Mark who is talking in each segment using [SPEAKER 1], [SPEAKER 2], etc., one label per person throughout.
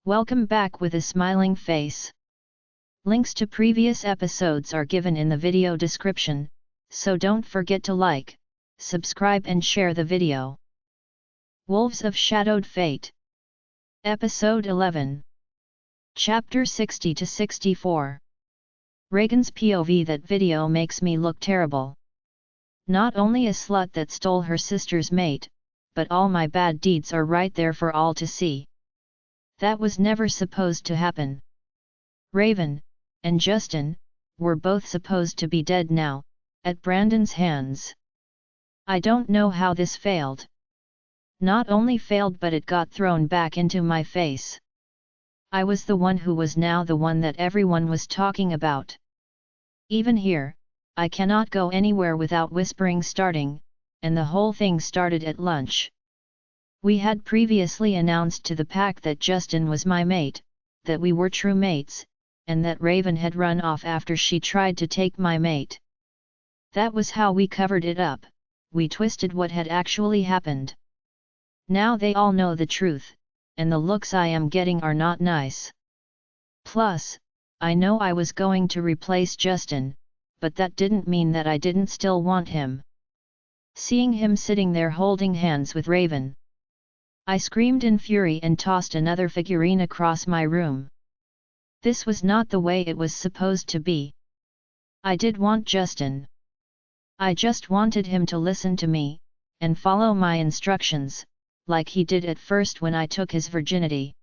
[SPEAKER 1] Welcome back with a smiling face. Links to previous episodes are given in the video description, so don't forget to like, subscribe and share the video. Wolves of Shadowed Fate. Episode 11. Chapter 60-64. Reagan's POV. That video makes me look terrible. Not only a slut that stole her sister's mate, but all my bad deeds are right there for all to see. That was never supposed to happen. Raven and Justin were both supposed to be dead now, at Brandon's hands. I don't know how this failed. Not only failed, but it got thrown back into my face. I was the one who was now the one that everyone was talking about. Even here, I cannot go anywhere without whispering starting, and the whole thing started at lunch. We had previously announced to the pack that Justin was my mate, that we were true mates, and that Raven had run off after she tried to take my mate. That was how we covered it up. We twisted what had actually happened. Now they all know the truth, and the looks I am getting are not nice. Plus, I know I was going to replace Justin, but that didn't mean that I didn't still want him. Seeing him sitting there holding hands with Raven, I screamed in fury and tossed another figurine across my room. This was not the way it was supposed to be. I did want Justin. I just wanted him to listen to me, and follow my instructions, like he did at first when I took his virginity.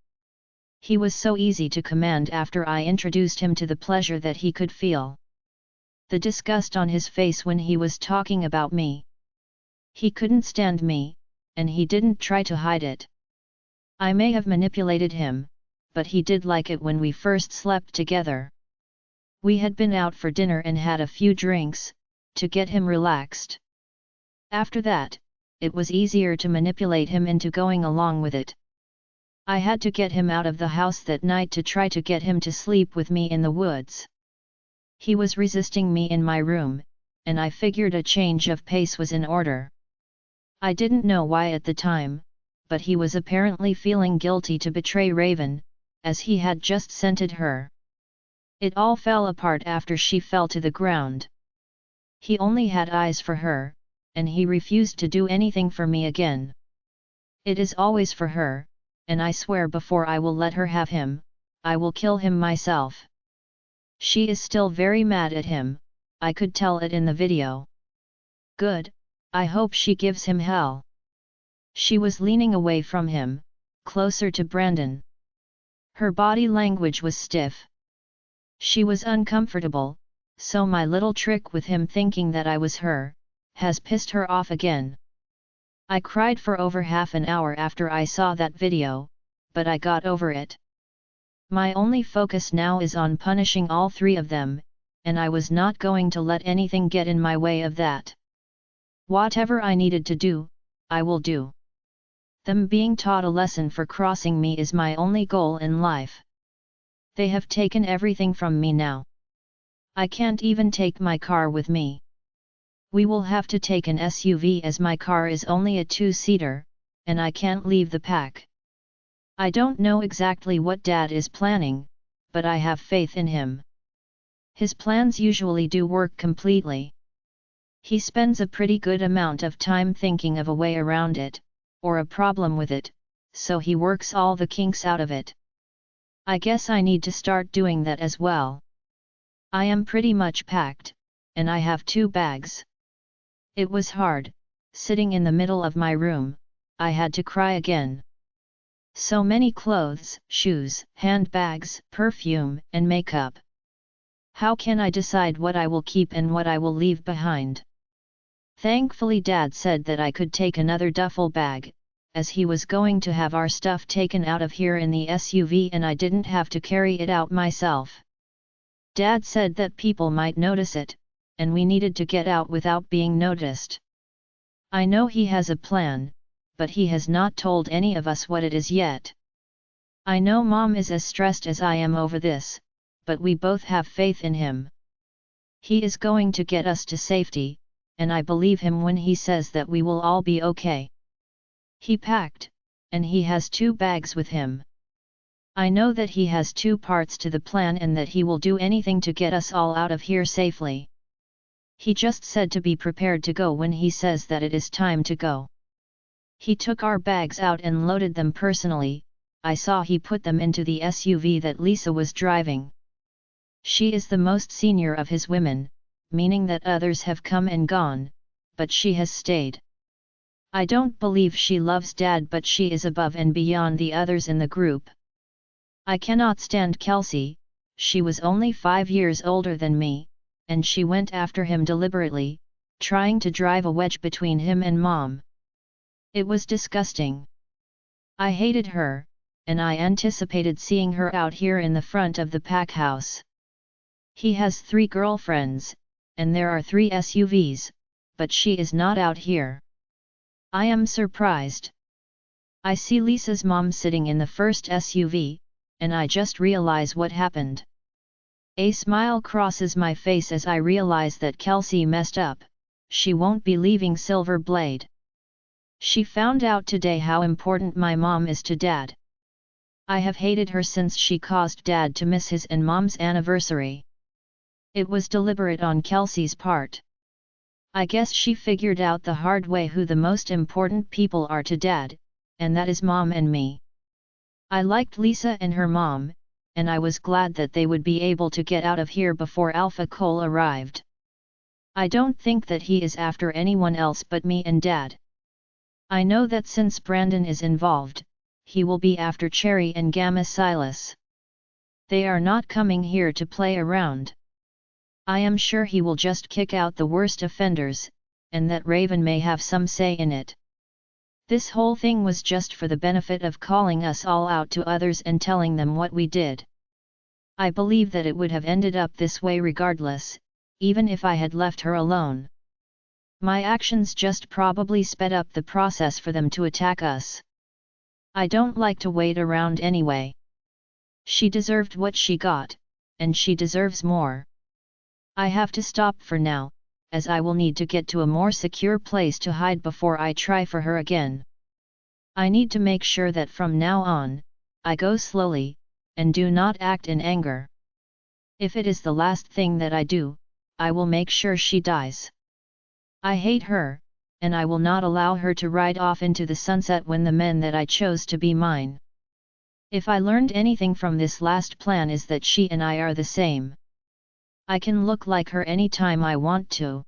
[SPEAKER 1] He was so easy to command after I introduced him to the pleasure that he could feel. The disgust on his face when he was talking about me. He couldn't stand me, and he didn't try to hide it. I may have manipulated him, but he did like it when we first slept together. We had been out for dinner and had a few drinks, to get him relaxed. After that, it was easier to manipulate him into going along with it. I had to get him out of the house that night to try to get him to sleep with me in the woods. He was resisting me in my room, and I figured a change of pace was in order. I didn't know why at the time, but he was apparently feeling guilty to betray Raven, as he had just scented her. It all fell apart after she fell to the ground. He only had eyes for her, and he refused to do anything for me again. It is always for her, and I swear before I will let her have him, I will kill him myself. She is still very mad at him, I could tell it in the video. Good, I hope she gives him hell. She was leaning away from him, closer to Brandon. Her body language was stiff. She was uncomfortable, so my little trick with him thinking that I was her, has pissed her off again. I cried for over half an hour after I saw that video, but I got over it. My only focus now is on punishing all three of them, and I was not going to let anything get in my way of that. Whatever I needed to do, I will do. Them being taught a lesson for crossing me is my only goal in life. They have taken everything from me now. I can't even take my car with me. We will have to take an SUV as my car is only a two-seater, and I can't leave the pack. I don't know exactly what Dad is planning, but I have faith in him. His plans usually do work completely. He spends a pretty good amount of time thinking of a way around it, or a problem with it, so he works all the kinks out of it. I guess I need to start doing that as well. I am pretty much packed, and I have 2 bags. It was hard, sitting in the middle of my room, I had to cry again. So many clothes, shoes, handbags, perfume, and makeup. How can I decide what I will keep and what I will leave behind? Thankfully Dad said that I could take another duffel bag, as he was going to have our stuff taken out of here in the SUV and I didn't have to carry it out myself. Dad said that people might notice it, and we needed to get out without being noticed. I know he has a plan, but he has not told any of us what it is yet. I know Mom is as stressed as I am over this, but we both have faith in him. He is going to get us to safety, and I believe him when he says that we will all be okay. He packed, and he has 2 bags with him. I know that he has two parts to the plan and that he will do anything to get us all out of here safely. He just said to be prepared to go when he says that it is time to go. He took our bags out and loaded them personally. I saw he put them into the SUV that Lisa was driving. She is the most senior of his women, meaning that others have come and gone, but she has stayed. I don't believe she loves Dad, but she is above and beyond the others in the group. I cannot stand Kelsey. She was only 5 years older than me, and she went after him deliberately, trying to drive a wedge between him and Mom. It was disgusting. I hated her, and I anticipated seeing her out here in the front of the pack house. He has 3 girlfriends, and there are 3 SUVs, but she is not out here. I am surprised. I see Lisa's mom sitting in the first SUV, and I just realize what happened. A smile crosses my face as I realize that Kelsey messed up. She won't be leaving Silver Blade. She found out today how important my mom is to Dad. I have hated her since she caused Dad to miss his and Mom's anniversary. It was deliberate on Kelsey's part. I guess she figured out the hard way who the most important people are to Dad, and that is Mom and me. I liked Lisa and her mom, and I was glad that they would be able to get out of here before Alpha Cole arrived. I don't think that he is after anyone else but me and Dad. I know that since Brandon is involved, he will be after Cherry and Gamma Silas. They are not coming here to play around. I am sure he will just kick out the worst offenders, and that Raven may have some say in it. This whole thing was just for the benefit of calling us all out to others and telling them what we did. I believe that it would have ended up this way regardless, even if I had left her alone. My actions just probably sped up the process for them to attack us. I don't like to wait around anyway. She deserved what she got, and she deserves more. I have to stop for now, as I will need to get to a more secure place to hide before I try for her again. I need to make sure that from now on, I go slowly, and do not act in anger. If it is the last thing that I do, I will make sure she dies. I hate her, and I will not allow her to ride off into the sunset when the men that I chose to be mine. If I learned anything from this last plan is that she and I are the same. I can look like her anytime I want to.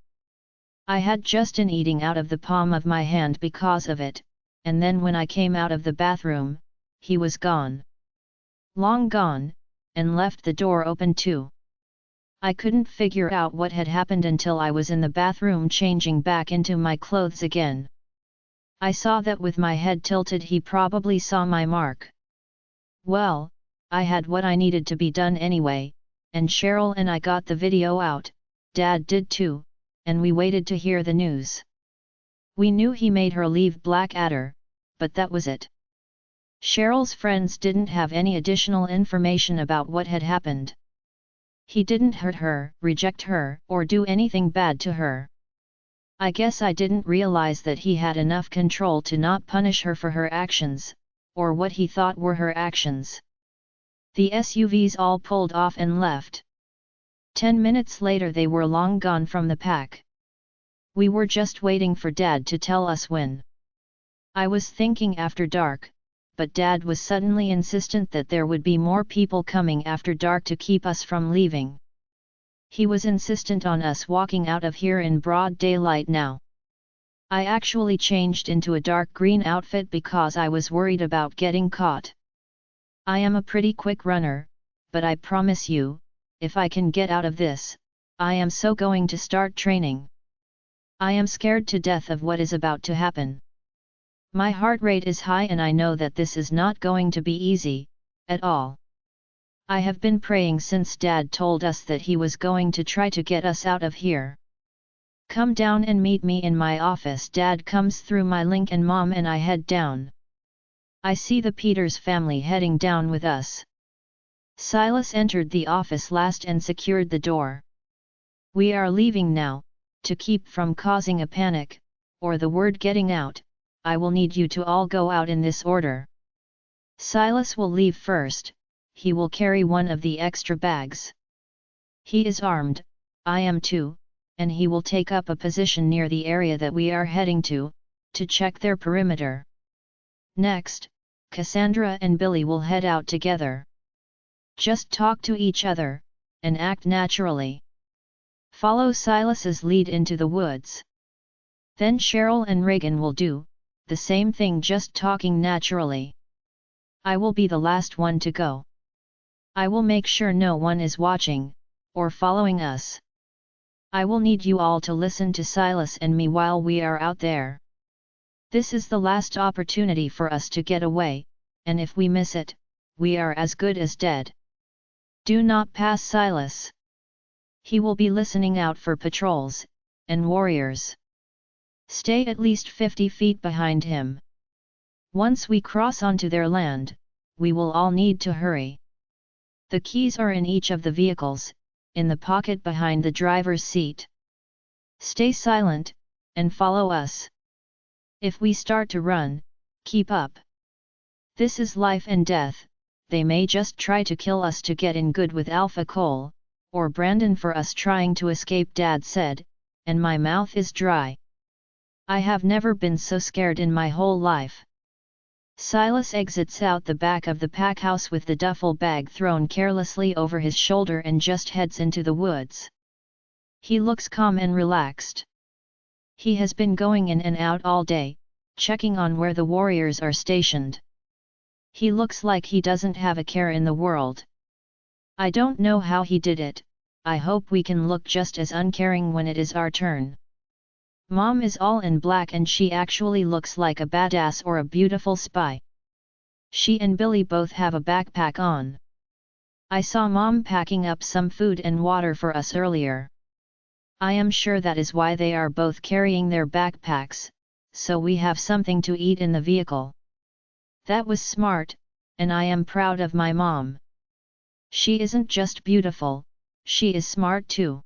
[SPEAKER 1] I had Justin eating out of the palm of my hand because of it, and then when I came out of the bathroom, he was gone. Long gone, and left the door open too. I couldn't figure out what had happened until I was in the bathroom changing back into my clothes again. I saw that with my head tilted he probably saw my mark. Well, I had what I needed to be done anyway, and Cheryl and I got the video out, Dad did too, and we waited to hear the news. We knew he made her leave Blackadder, but that was it. Cheryl's friends didn't have any additional information about what had happened. He didn't hurt her, reject her, or do anything bad to her. I guess I didn't realize that he had enough control to not punish her for her actions, or what he thought were her actions. The SUVs all pulled off and left. 10 minutes later they were long gone from the pack. We were just waiting for Dad to tell us when. I was thinking after dark, but Dad was suddenly insistent that there would be more people coming after dark to keep us from leaving. He was insistent on us walking out of here in broad daylight now. I actually changed into a dark green outfit because I was worried about getting caught. I am a pretty quick runner, but I promise you, if I can get out of this, I am so going to start training. I am scared to death of what is about to happen. My heart rate is high and I know that this is not going to be easy, at all. I have been praying since Dad told us that he was going to try to get us out of here. Come down and meet me in my office. Dad comes through my link and Mom and I head down. I see the Peters family heading down with us. Silas entered the office last and secured the door. We are leaving now, to keep from causing a panic, or the word getting out. I will need you to all go out in this order. Silas will leave first, he will carry one of the extra bags. He is armed, I am too, and he will take up a position near the area that we are heading to check their perimeter. Next, Cassandra and Billy will head out together. Just talk to each other, and act naturally. Follow Silas's lead into the woods. Then Cheryl and Reagan will do the same thing, just talking naturally. I will be the last one to go. I will make sure no one is watching, or following us. I will need you all to listen to Silas and me while we are out there. This is the last opportunity for us to get away, and if we miss it, we are as good as dead. Do not pass Silas. He will be listening out for patrols and warriors. Stay at least 50 feet behind him. Once we cross onto their land, we will all need to hurry. The keys are in each of the vehicles, in the pocket behind the driver's seat. Stay silent, and follow us. If we start to run, keep up. This is life and death. They may just try to kill us to get in good with Alpha Cole, or Brandon for us trying to escape, Dad said, and my mouth is dry. I have never been so scared in my whole life. Silas exits out the back of the pack house with the duffel bag thrown carelessly over his shoulder and just heads into the woods. He looks calm and relaxed. He has been going in and out all day, checking on where the warriors are stationed. He looks like he doesn't have a care in the world. I don't know how he did it. I hope we can look just as uncaring when it is our turn. Mom is all in black and she actually looks like a badass or a beautiful spy. She and Billy both have a backpack on. I saw Mom packing up some food and water for us earlier. I am sure that is why they are both carrying their backpacks, so we have something to eat in the vehicle. That was smart, and I am proud of my mom. She isn't just beautiful, she is smart too.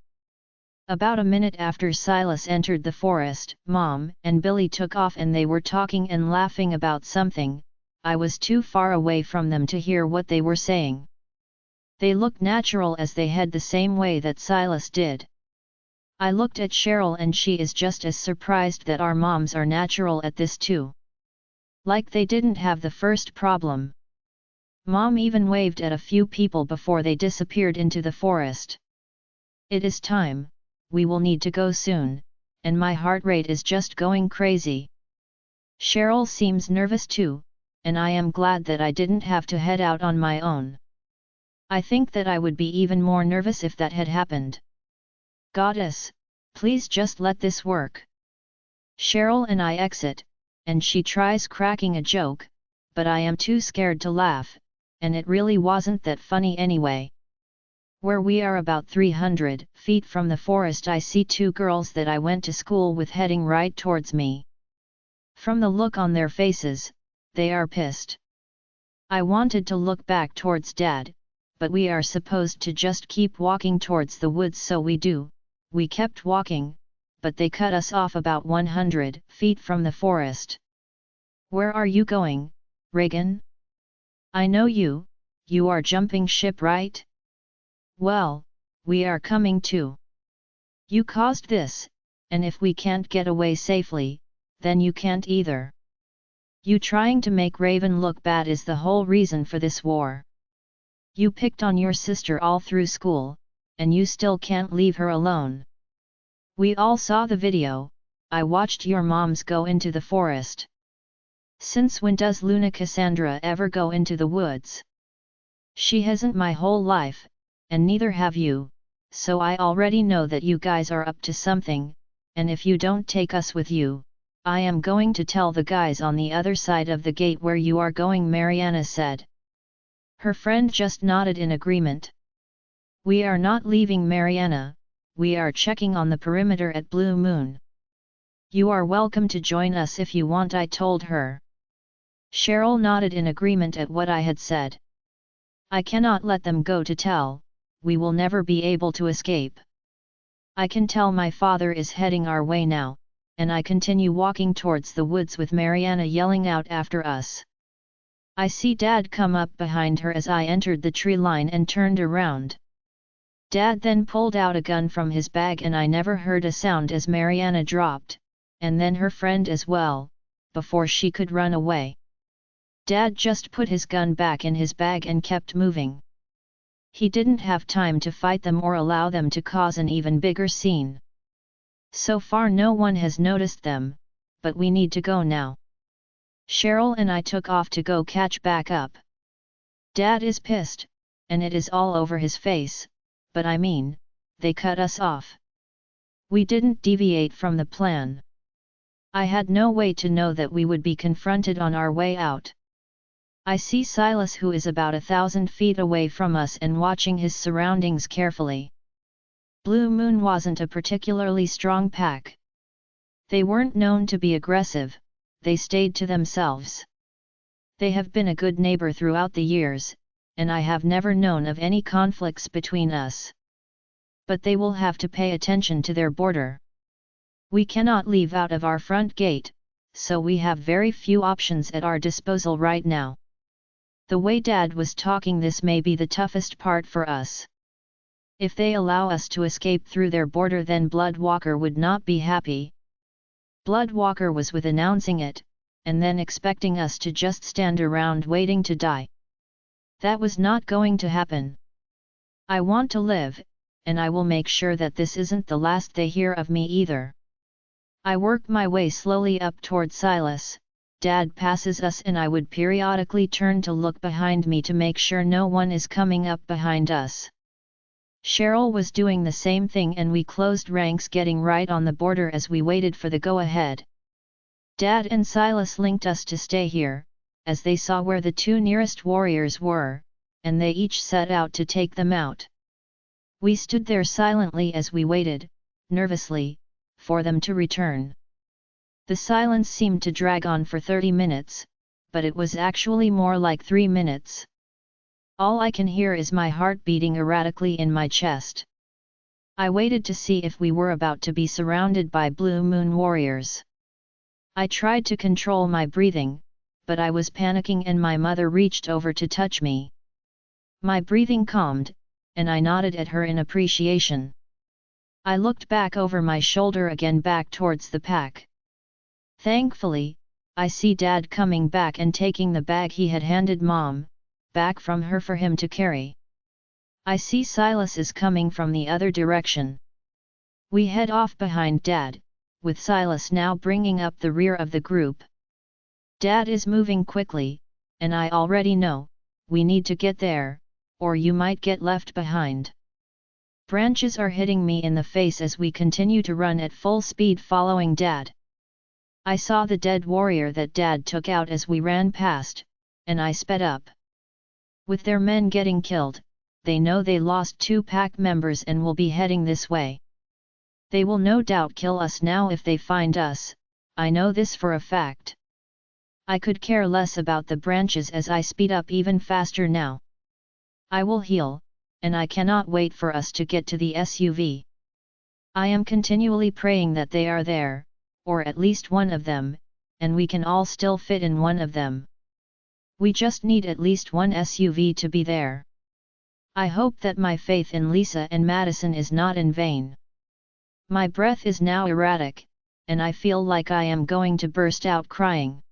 [SPEAKER 1] About a minute after Silas entered the forest, Mom and Billy took off and they were talking and laughing about something. I was too far away from them to hear what they were saying. They looked natural as they head the same way that Silas did. I looked at Cheryl and she is just as surprised that our moms are natural at this too. Like they didn't have the first problem. Mom even waved at a few people before they disappeared into the forest. It is time, we will need to go soon, and my heart rate is just going crazy. Cheryl seems nervous too, and I am glad that I didn't have to head out on my own. I think that I would be even more nervous if that had happened. Goddess, please just let this work. Cheryl and I exit, and she tries cracking a joke, but I am too scared to laugh, and it really wasn't that funny anyway. Where we are about 300 feet from the forest, I see two girls that I went to school with heading right towards me. From the look on their faces, they are pissed. I wanted to look back towards Dad, but we are supposed to just keep walking towards the woods, so we do. We kept walking, but they cut us off about 100 feet from the forest. Where are you going, Reagan? I know you are jumping ship, right? Well, we are coming too. You caused this, and if we can't get away safely, then you can't either. You trying to make Raven look bad is the whole reason for this war. You picked on your sister all through school, and you still can't leave her alone. We all saw the video. I watched your moms go into the forest. Since when does Luna Cassandra ever go into the woods? She hasn't my whole life, and neither have you, so I already know that you guys are up to something, and if you don't take us with you, I am going to tell the guys on the other side of the gate where you are going, Mariana said. Her friend just nodded in agreement. We are not leaving, Mariana, we are checking on the perimeter at Blue Moon. You are welcome to join us if you want, I told her. Cheryl nodded in agreement at what I had said. I cannot let them go to tell, we will never be able to escape. I can tell my father is heading our way now, and I continue walking towards the woods with Mariana yelling out after us. I see Dad come up behind her as I entered the tree line and turned around. Dad then pulled out a gun from his bag and I never heard a sound as Mariana dropped, and then her friend as well, before she could run away. Dad just put his gun back in his bag and kept moving. He didn't have time to fight them or allow them to cause an even bigger scene. So far no one has noticed them, but we need to go now. Cheryl and I took off to go catch back up. Dad is pissed, and it is all over his face, but I mean, they cut us off. We didn't deviate from the plan. I had no way to know that we would be confronted on our way out. I see Silas, who is about 1,000 feet away from us and watching his surroundings carefully. Blue Moon wasn't a particularly strong pack. They weren't known to be aggressive, they stayed to themselves. They have been a good neighbor throughout the years, and I have never known of any conflicts between us. But they will have to pay attention to their border. We cannot leave out of our front gate, so we have very few options at our disposal right now. The way Dad was talking, this may be the toughest part for us. If they allow us to escape through their border, then Bloodwalker would not be happy. Bloodwalker was with announcing it, and then expecting us to just stand around waiting to die. That was not going to happen. I want to live, and I will make sure that this isn't the last they hear of me either. I work my way slowly up toward Silas. Dad passes us and I would periodically turn to look behind me to make sure no one is coming up behind us. Cheryl was doing the same thing and we closed ranks, getting right on the border as we waited for the go-ahead. Dad and Silas linked us to stay here, as they saw where the two nearest warriors were, and they each set out to take them out. We stood there silently as we waited, nervously, for them to return. The silence seemed to drag on for 30 minutes, but it was actually more like 3 minutes. All I can hear is my heart beating erratically in my chest. I waited to see if we were about to be surrounded by Blue Moon warriors. I tried to control my breathing, but I was panicking and my mother reached over to touch me. My breathing calmed, and I nodded at her in appreciation. I looked back over my shoulder again, back towards the pack. Thankfully, I see Dad coming back and taking the bag he had handed Mom back from her for him to carry. I see Silas is coming from the other direction. We head off behind Dad, with Silas now bringing up the rear of the group. Dad is moving quickly, and I already know, we need to get there, or you might get left behind. Branches are hitting me in the face as we continue to run at full speed following Dad. I saw the dead warrior that Dad took out as we ran past, and I sped up. With their men getting killed, they know they lost 2 pack members and will be heading this way. They will no doubt kill us now if they find us, I know this for a fact. I could care less about the branches as I speed up even faster now. I will heal, and I cannot wait for us to get to the SUV. I am continually praying that they are there, or at least one of them, and we can all still fit in one of them. We just need at least one SUV to be there. I hope that my faith in Lisa and Madison is not in vain. My breath is now erratic, and I feel like I am going to burst out crying.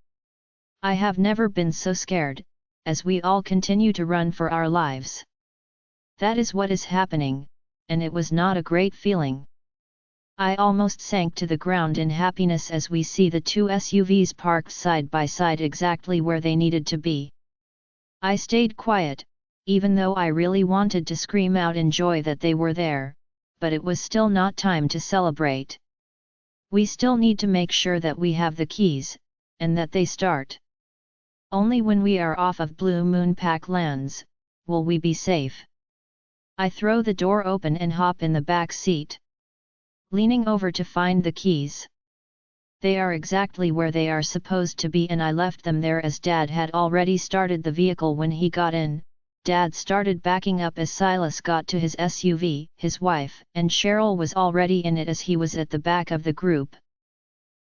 [SPEAKER 1] I have never been so scared, as we all continue to run for our lives. That is what is happening, and it was not a great feeling. I almost sank to the ground in happiness as we see the 2 SUVs parked side by side exactly where they needed to be. I stayed quiet, even though I really wanted to scream out in joy that they were there, but it was still not time to celebrate. We still need to make sure that we have the keys, and that they start. Only when we are off of Blue Moon Pack lands, will we be safe. I throw the door open and hop in the back seat. Leaning over to find the keys. They are exactly where they are supposed to be and I left them there as Dad had already started the vehicle when he got in. Dad started backing up as Silas got to his SUV, his wife and Cheryl was already in it as he was at the back of the group.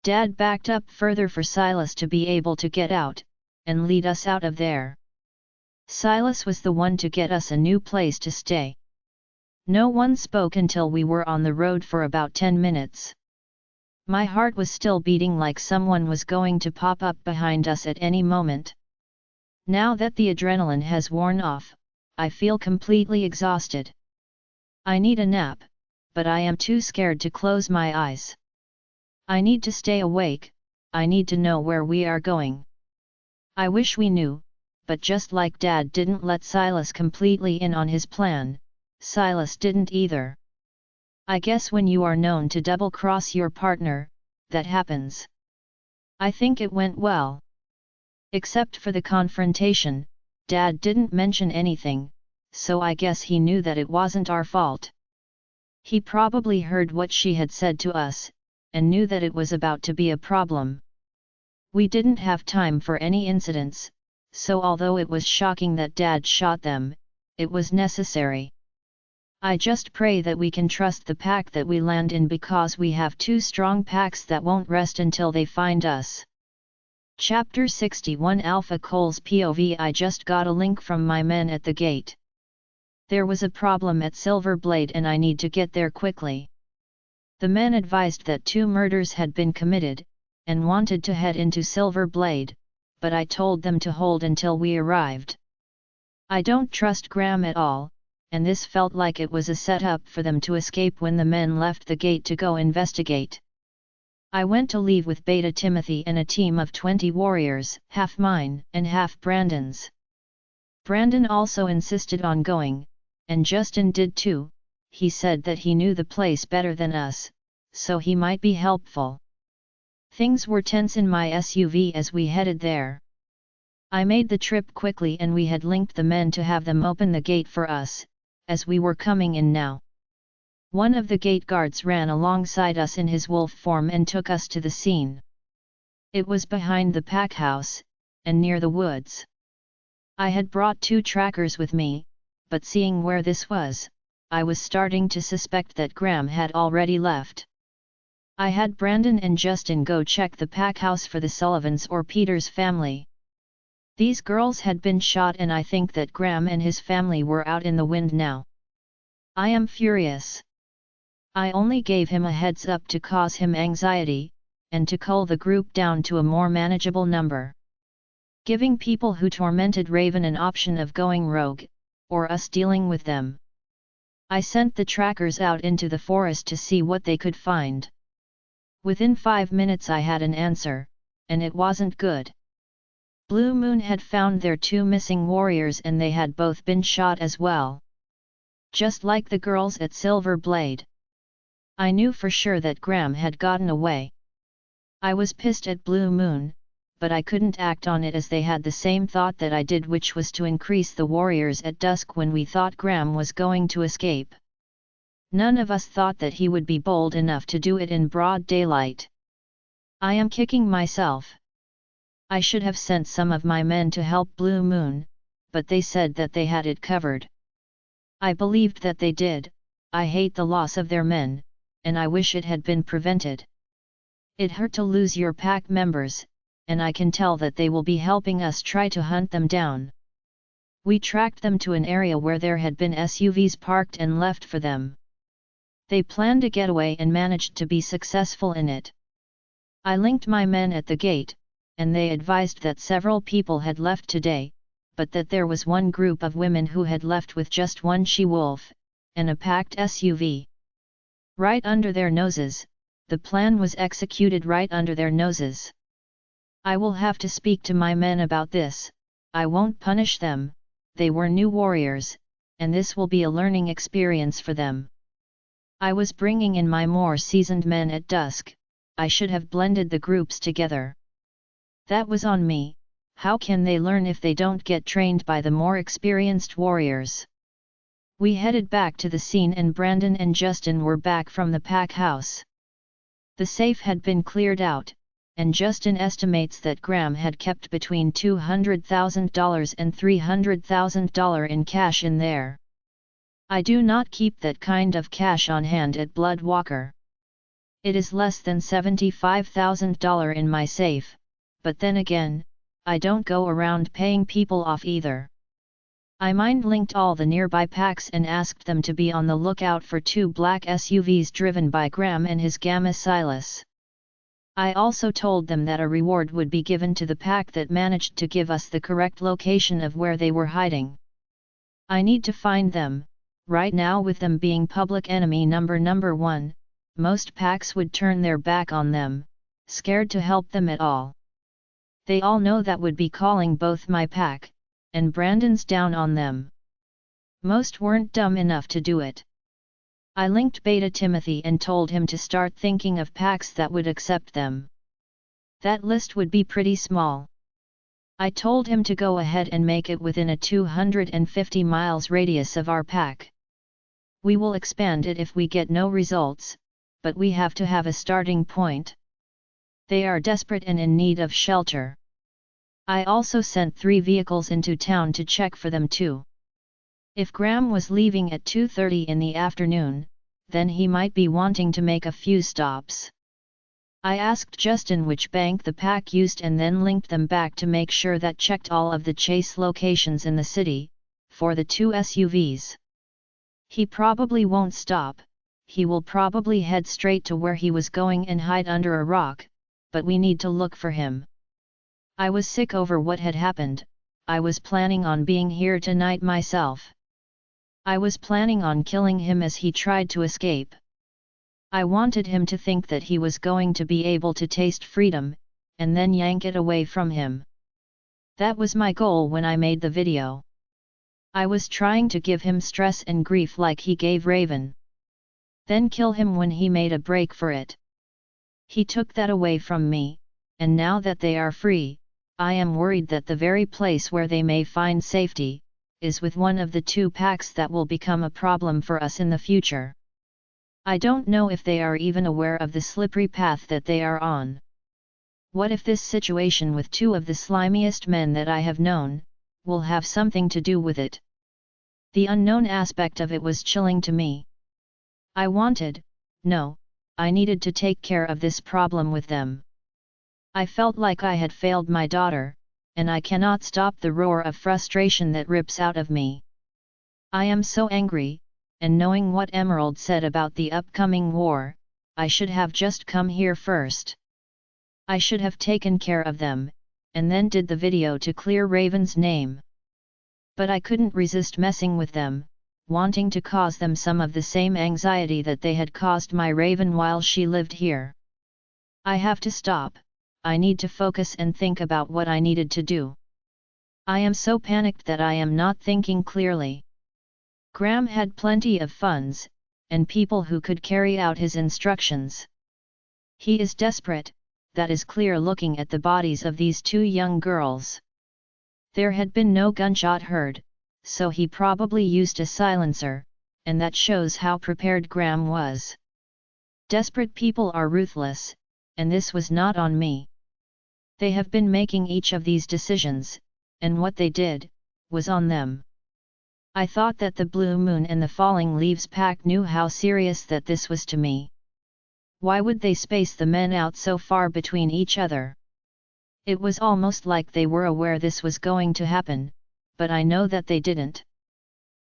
[SPEAKER 1] Dad backed up further for Silas to be able to get out, and lead us out of there. Silas was the one to get us a new place to stay. No one spoke until we were on the road for about 10 minutes. My heart was still beating like someone was going to pop up behind us at any moment. Now that the adrenaline has worn off, I feel completely exhausted. I need a nap, but I am too scared to close my eyes. I need to stay awake, I need to know where we are going. I wish we knew, but just like Dad didn't let Silas completely in on his plan, Silas didn't either. I guess when you are known to double-cross your partner, that happens. I think it went well. Except for the confrontation, Dad didn't mention anything, so I guess he knew that it wasn't our fault. He probably heard what she had said to us, and knew that it was about to be a problem. We didn't have time for any incidents, so although it was shocking that Dad shot them, it was necessary. I just pray that we can trust the pack that we land in because we have two strong packs that won't rest until they find us. Chapter 61 Alpha Cole's POV. I just got a link from my men at the gate. There was a problem at Silver Blade and I need to get there quickly. The men advised that 2 murders had been committed, and wanted to head into Silver Blade, but I told them to hold until we arrived. I don't trust Graham at all, and this felt like it was a setup for them to escape when the men left the gate to go investigate. I went to leave with Beta Timothy and a team of 20 warriors, half mine and half Brandon's. Brandon also insisted on going, and Justin did too. He said that he knew the place better than us, so he might be helpful. Things were tense in my SUV as we headed there. I made the trip quickly and we had linked the men to have them open the gate for us, as we were coming in now. One of the gate guards ran alongside us in his wolf form and took us to the scene. It was behind the pack house, and near the woods. I had brought 2 trackers with me, but seeing where this was, I was starting to suspect that Graham had already left. I had Brandon and Justin go check the pack house for the Sullivans or Peter's family. These girls had been shot and I think that Graham and his family were out in the wind now. I am furious. I only gave him a heads up to cause him anxiety, and to cull the group down to a more manageable number. Giving people who tormented Raven an option of going rogue, or us dealing with them. I sent the trackers out into the forest to see what they could find. Within 5 minutes I had an answer, and it wasn't good. Blue Moon had found their 2 missing warriors and they had both been shot as well. Just like the girls at Silver Blade. I knew for sure that Graham had gotten away. I was pissed at Blue Moon, but I couldn't act on it as they had the same thought that I did, which was to increase the warriors at dusk when we thought Graham was going to escape. None of us thought that he would be bold enough to do it in broad daylight. I am kicking myself. I should have sent some of my men to help Blue Moon, but they said that they had it covered. I believed that they did. I hate the loss of their men, and I wish it had been prevented. It hurt to lose your pack members, and I can tell that they will be helping us try to hunt them down. We tracked them to an area where there had been SUVs parked and left for them. They planned a getaway and managed to be successful in it. I linked my men at the gate, and they advised that several people had left today, but that there was one group of women who had left with just one she-wolf, and a packed SUV. Right under their noses, the plan was executed right under their noses. I will have to speak to my men about this. I won't punish them, they were new warriors, and this will be a learning experience for them. I was bringing in my more seasoned men at dusk. I should have blended the groups together. That was on me. How can they learn if they don't get trained by the more experienced warriors? We headed back to the scene and Brandon and Justin were back from the pack house. The safe had been cleared out, and Justin estimates that Graham had kept between $200,000 and $300,000 in cash in there. I do not keep that kind of cash on hand at Bloodwalker. It is less than $75,000 in my safe, but then again, I don't go around paying people off either. I mind-linked all the nearby packs and asked them to be on the lookout for 2 black SUVs driven by Graham and his Gamma Silas. I also told them that a reward would be given to the pack that managed to give us the correct location of where they were hiding. I need to find them. Right now, with them being public enemy number 1, most packs would turn their back on them, scared to help them at all. They all know that would be calling both my pack and Brandon's down on them. Most weren't dumb enough to do it. I linked Beta Timothy and told him to start thinking of packs that would accept them. That list would be pretty small. I told him to go ahead and make it within a 250 miles radius of our pack. We will expand it if we get no results, but we have to have a starting point. They are desperate and in need of shelter. I also sent 3 vehicles into town to check for them too. If Graham was leaving at 2:30 in the afternoon, then he might be wanting to make a few stops. I asked Justin which bank the pack used and then linked them back to make sure that checked all of the chase locations in the city, for the 2 SUVs. He probably won't stop, he will probably head straight to where he was going and hide under a rock, but we need to look for him. I was sick over what had happened. I was planning on being here tonight myself. I was planning on killing him as he tried to escape. I wanted him to think that he was going to be able to taste freedom, and then yank it away from him. That was my goal when I made the video. I was trying to give him stress and grief like he gave Raven. Then kill him when he made a break for it. He took that away from me, and now that they are free, I am worried that the very place where they may find safety is with one of the 2 packs that will become a problem for us in the future. I don't know if they are even aware of the slippery path that they are on. What if this situation with 2 of the slimiest men that I have known will have something to do with it? The unknown aspect of it was chilling to me. I needed to take care of this problem with them. I felt like I had failed my daughter, and I cannot stop the roar of frustration that rips out of me. I am so angry, and knowing what Emerald said about the upcoming war, I should have just come here first. I should have taken care of them, and then did the video to clear Raven's name. But I couldn't resist messing with them, wanting to cause them some of the same anxiety that they had caused my Raven while she lived here. I have to stop. I need to focus and think about what I needed to do. I am so panicked that I am not thinking clearly. Graham had plenty of funds, and people who could carry out his instructions. He is desperate, that is clear looking at the bodies of these 2 young girls. There had been no gunshot heard, so he probably used a silencer, and that shows how prepared Graham was. Desperate people are ruthless, and this was not on me. They have been making each of these decisions, and what they did was on them. I thought that the Blue Moon and the Falling Leaves pack knew how serious that this was to me. Why would they space the men out so far between each other? It was almost like they were aware this was going to happen, but I know that they didn't.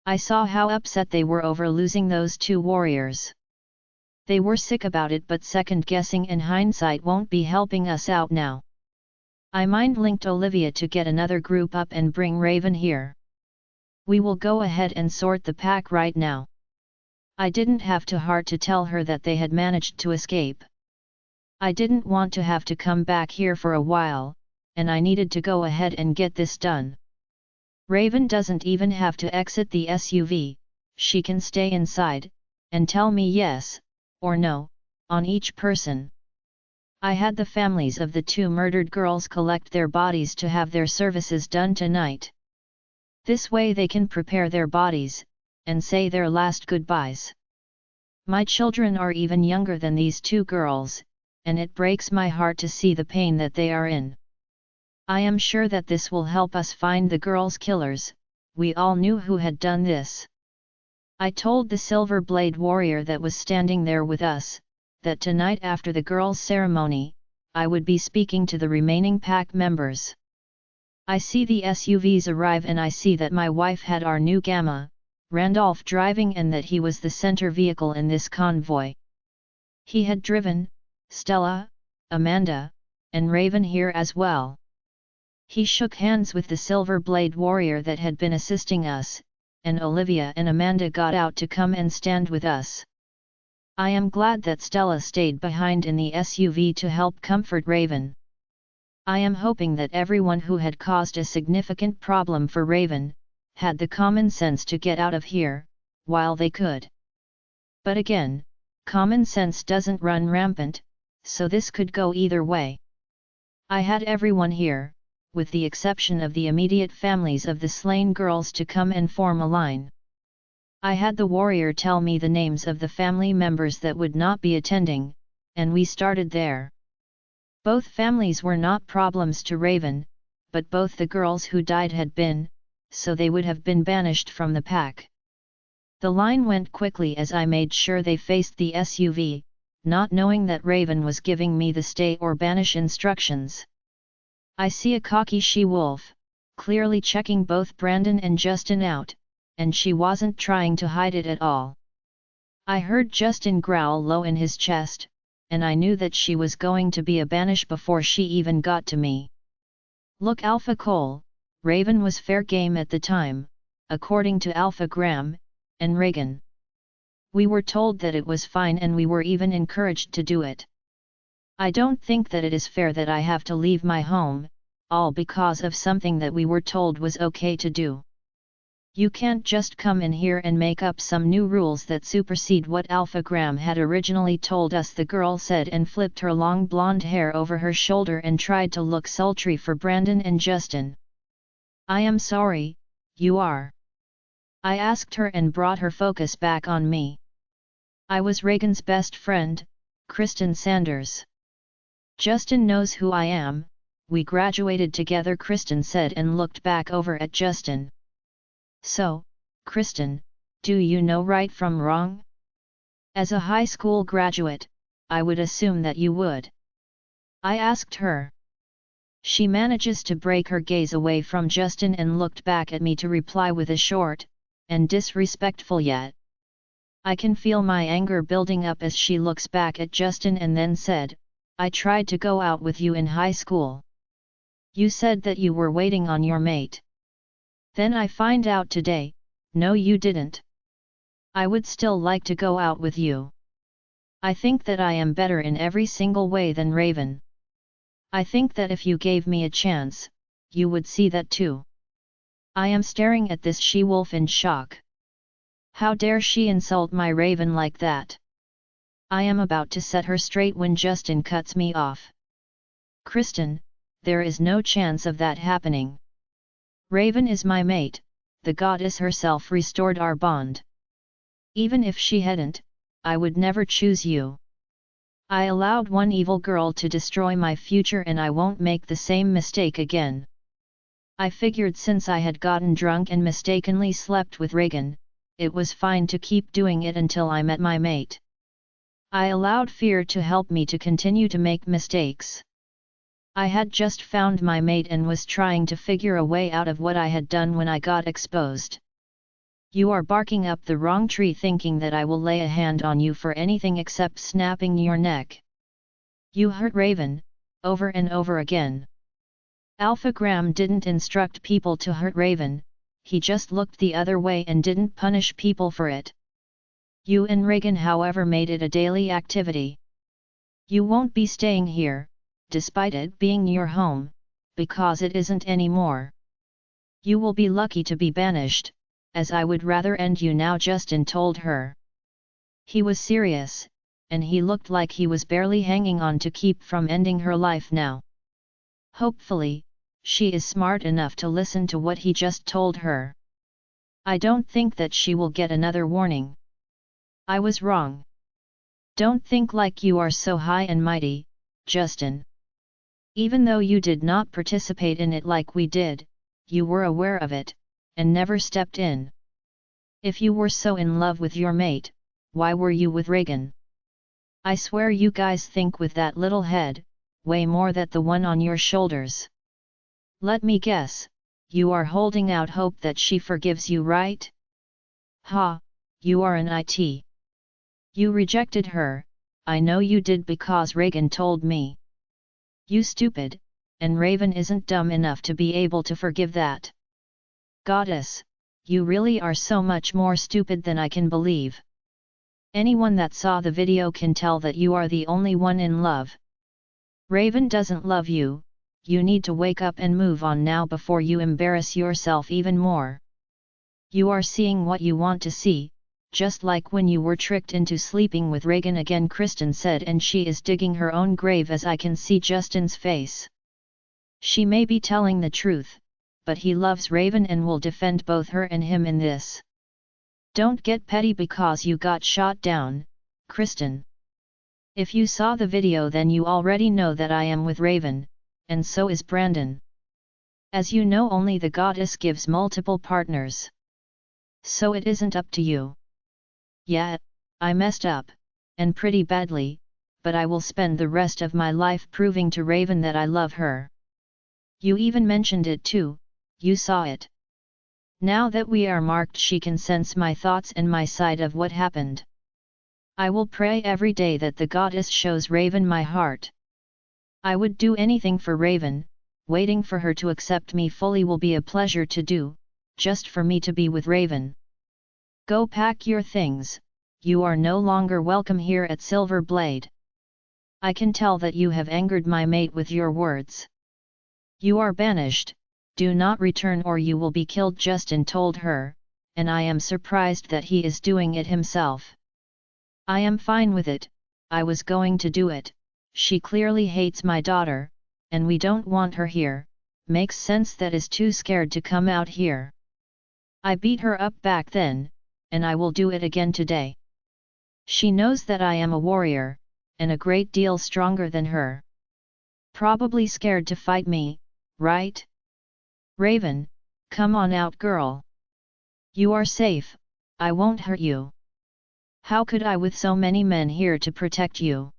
[SPEAKER 1] I saw how upset they were over losing those 2 warriors. They were sick about it, but second-guessing and hindsight won't be helping us out now. I mind-linked Olivia to get another group up and bring Raven here. We will go ahead and sort the pack right now. I didn't have to heart to tell her that they had managed to escape. I didn't want to have to come back here for a while, and I needed to go ahead and get this done. Raven doesn't even have to exit the SUV, she can stay inside, and tell me yes, or no, on each person. I had the families of the 2 murdered girls collect their bodies to have their services done tonight. This way they can prepare their bodies, and say their last goodbyes. My children are even younger than these 2 girls, and it breaks my heart to see the pain that they are in. I am sure that this will help us find the girls' killers. We all knew who had done this. I told the Silver Blade warrior that was standing there with us, that tonight after the girls' ceremony, I would be speaking to the remaining pack members. I see the SUVs arrive and I see that my wife had our new Gamma, Randolph driving and that he was the center vehicle in this convoy. He had driven Stella, Amanda, and Raven here as well. He shook hands with the Silver Blade warrior that had been assisting us, and Olivia and Amanda got out to come and stand with us. I am glad that Stella stayed behind in the SUV to help comfort Raven. I am hoping that everyone who had caused a significant problem for Raven, had the common sense to get out of here, while they could. But again, common sense doesn't run rampant, so this could go either way. I had everyone here, with the exception of the immediate families of the slain girls, to come and form a line. I had the warrior tell me the names of the family members that would not be attending, and we started there. Both families were not problems to Raven, but both the girls who died had been, so they would have been banished from the pack. The line went quickly as I made sure they faced the SUV, not knowing that Raven was giving me the stay or banish instructions. I see a cocky she-wolf, clearly checking both Brandon and Justin out, and she wasn't trying to hide it at all. I heard Justin growl low in his chest, and I knew that she was going to be a banish before she even got to me. Look, Alpha Cole, Raven was fair game at the time, according to Alpha Graham, and Reagan. We were told that it was fine and we were even encouraged to do it. I don't think that it is fair that I have to leave my home, all because of something that we were told was okay to do. You can't just come in here and make up some new rules that supersede what Alpha Graham had originally told us, the girl said, and flipped her long blonde hair over her shoulder and tried to look sultry for Brandon and Justin. I am sorry, you are. I asked her and brought her focus back on me. I was Reagan's best friend, Kristen Sanders. Justin knows who I am, we graduated together, Kristen said and looked back over at Justin. So, Kristen, do you know right from wrong? As a high school graduate, I would assume that you would. I asked her. She manages to break her gaze away from Justin and looked back at me to reply with a short, and disrespectful yet. I can feel my anger building up as she looks back at Justin and then said, I tried to go out with you in high school. You said that you were waiting on your mate. Then I find out today, no you didn't. I would still like to go out with you. I think that I am better in every single way than Raven. I think that if you gave me a chance, you would see that too. I am staring at this she-wolf in shock. How dare she insult my Raven like that? I am about to set her straight when Justin cuts me off. Kristen, there is no chance of that happening. Raven is my mate, the goddess herself restored our bond. Even if she hadn't, I would never choose you. I allowed one evil girl to destroy my future and I won't make the same mistake again. I figured since I had gotten drunk and mistakenly slept with Reagan, it was fine to keep doing it until I met my mate. I allowed fear to help me to continue to make mistakes. I had just found my mate and was trying to figure a way out of what I had done when I got exposed. You are barking up the wrong tree thinking that I will lay a hand on you for anything except snapping your neck. You hurt Raven, over and over again. Alpha Graham didn't instruct people to hurt Raven, he just looked the other way and didn't punish people for it. You and Reagan, however, made it a daily activity. You won't be staying here, despite it being your home, because it isn't anymore. You will be lucky to be banished, as I would rather end you now, Justin told her. He was serious, and he looked like he was barely hanging on to keep from ending her life now. Hopefully, she is smart enough to listen to what he just told her. I don't think that she will get another warning. I was wrong. Don't think like you are so high and mighty, Justin. Even though you did not participate in it like we did, you were aware of it, and never stepped in. If you were so in love with your mate, why were you with Reagan? I swear you guys think with that little head, way more than the one on your shoulders. Let me guess, you are holding out hope that she forgives you, right? Ha, you are an it. You rejected her, I know you did because Reagan told me. You stupid, and Raven isn't dumb enough to be able to forgive that. Goddess, you really are so much more stupid than I can believe. Anyone that saw the video can tell that you are the only one in love. Raven doesn't love you, you need to wake up and move on now before you embarrass yourself even more. You are seeing what you want to see, just like when you were tricked into sleeping with Reagan again, Kristen said, and she is digging her own grave as I can see Justin's face. She may be telling the truth, but he loves Raven and will defend both her and him in this. Don't get petty because you got shot down, Kristen. If you saw the video then you already know that I am with Raven, and so is Brandon. As you know, only the goddess gives multiple partners. So it isn't up to you. Yeah, I messed up, and pretty badly, but I will spend the rest of my life proving to Raven that I love her. You even mentioned it too, you saw it. Now that we are marked, she can sense my thoughts and my side of what happened. I will pray every day that the goddess shows Raven my heart. I would do anything for Raven, waiting for her to accept me fully will be a pleasure to do, just for me to be with Raven. Go pack your things, you are no longer welcome here at Silver Blade. I can tell that you have angered my mate with your words. You are banished, do not return or you will be killed, Justin told her, and I am surprised that he is doing it himself. I am fine with it, I was going to do it, she clearly hates my daughter, and we don't want her here, makes sense that is too scared to come out here. I beat her up back then, and I will do it again today. She knows that I am a warrior, and a great deal stronger than her. Probably scared to fight me, right? Raven, come on out, girl. You are safe, I won't hurt you. How could I with so many men here to protect you?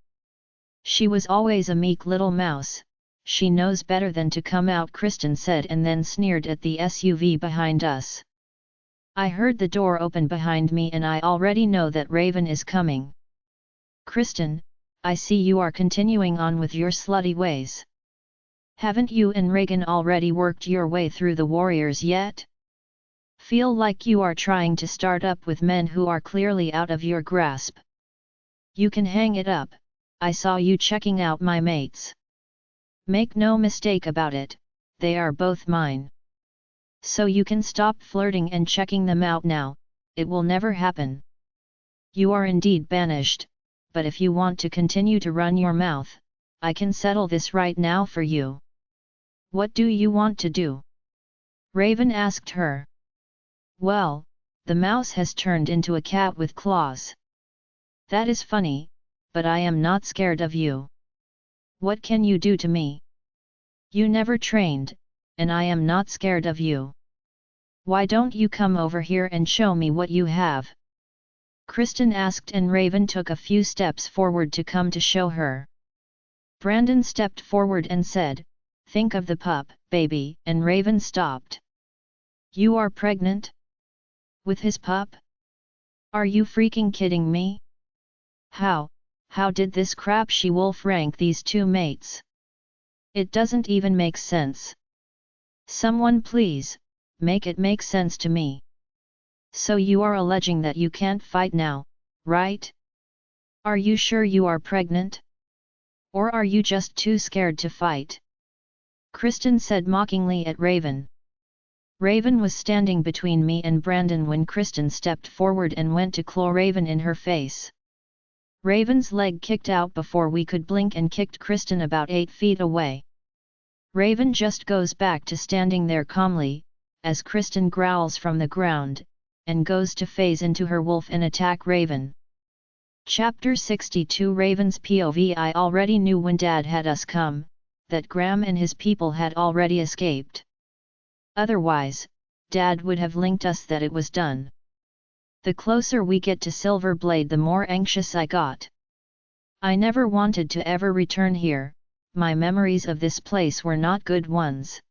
[SPEAKER 1] She was always a meek little mouse, she knows better than to come out, Kristen said, and then sneered at the SUV behind us. I heard the door open behind me and I already know that Raven is coming. Kristen, I see you are continuing on with your slutty ways. Haven't you and Reagan already worked your way through the warriors yet? Feel like you are trying to start up with men who are clearly out of your grasp. You can hang it up, I saw you checking out my mates. Make no mistake about it, they are both mine. So you can stop flirting and checking them out now, it will never happen. You are indeed banished, but if you want to continue to run your mouth, I can settle this right now for you. What do you want to do? Raven asked her. Well, the mouse has turned into a cat with claws. That is funny, but I am not scared of you. What can you do to me? You never trained, and I am not scared of you. Why don't you come over here and show me what you have? Kristen asked, and Raven took a few steps forward to come to show her. Brandon stepped forward and said, "Think of the pup, baby," and Raven stopped. You are pregnant? With his pup? Are you freaking kidding me? How did this crap she-wolf rank these two mates? It doesn't even make sense. Someone please, make it make sense to me. So you are alleging that you can't fight now, right? Are you sure you are pregnant? Or are you just too scared to fight? Kristen said mockingly at Raven. Raven was standing between me and Brandon when Kristen stepped forward and went to claw Raven in her face. Raven's leg kicked out before we could blink and kicked Kristen about 8 feet away. Raven just goes back to standing there calmly, as Kristen growls from the ground, and goes to phase into her wolf and attack Raven. Chapter 62 Raven's POV. I already knew when Dad had us come, that Graham and his people had already escaped. Otherwise, Dad would have linked us that it was done. The closer we get to Silver Blade, the more anxious I got. I never wanted to ever return here, my memories of this place were not good ones.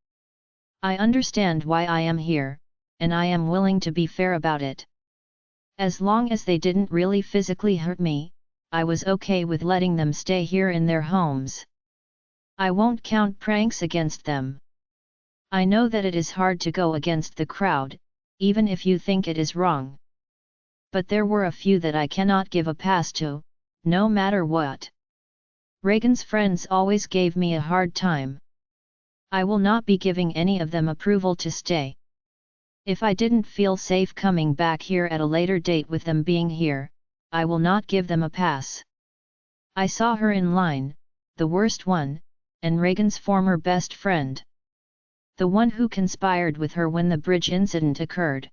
[SPEAKER 1] I understand why I am here, and I am willing to be fair about it. As long as they didn't really physically hurt me, I was okay with letting them stay here in their homes. I won't count pranks against them. I know that it is hard to go against the crowd, even if you think it is wrong. But there were a few that I cannot give a pass to, no matter what. Reagan's friends always gave me a hard time. I will not be giving any of them approval to stay. If I didn't feel safe coming back here at a later date with them being here, I will not give them a pass. I saw her in line, the worst one, and Reagan's former best friend. The one who conspired with her when the bridge incident occurred.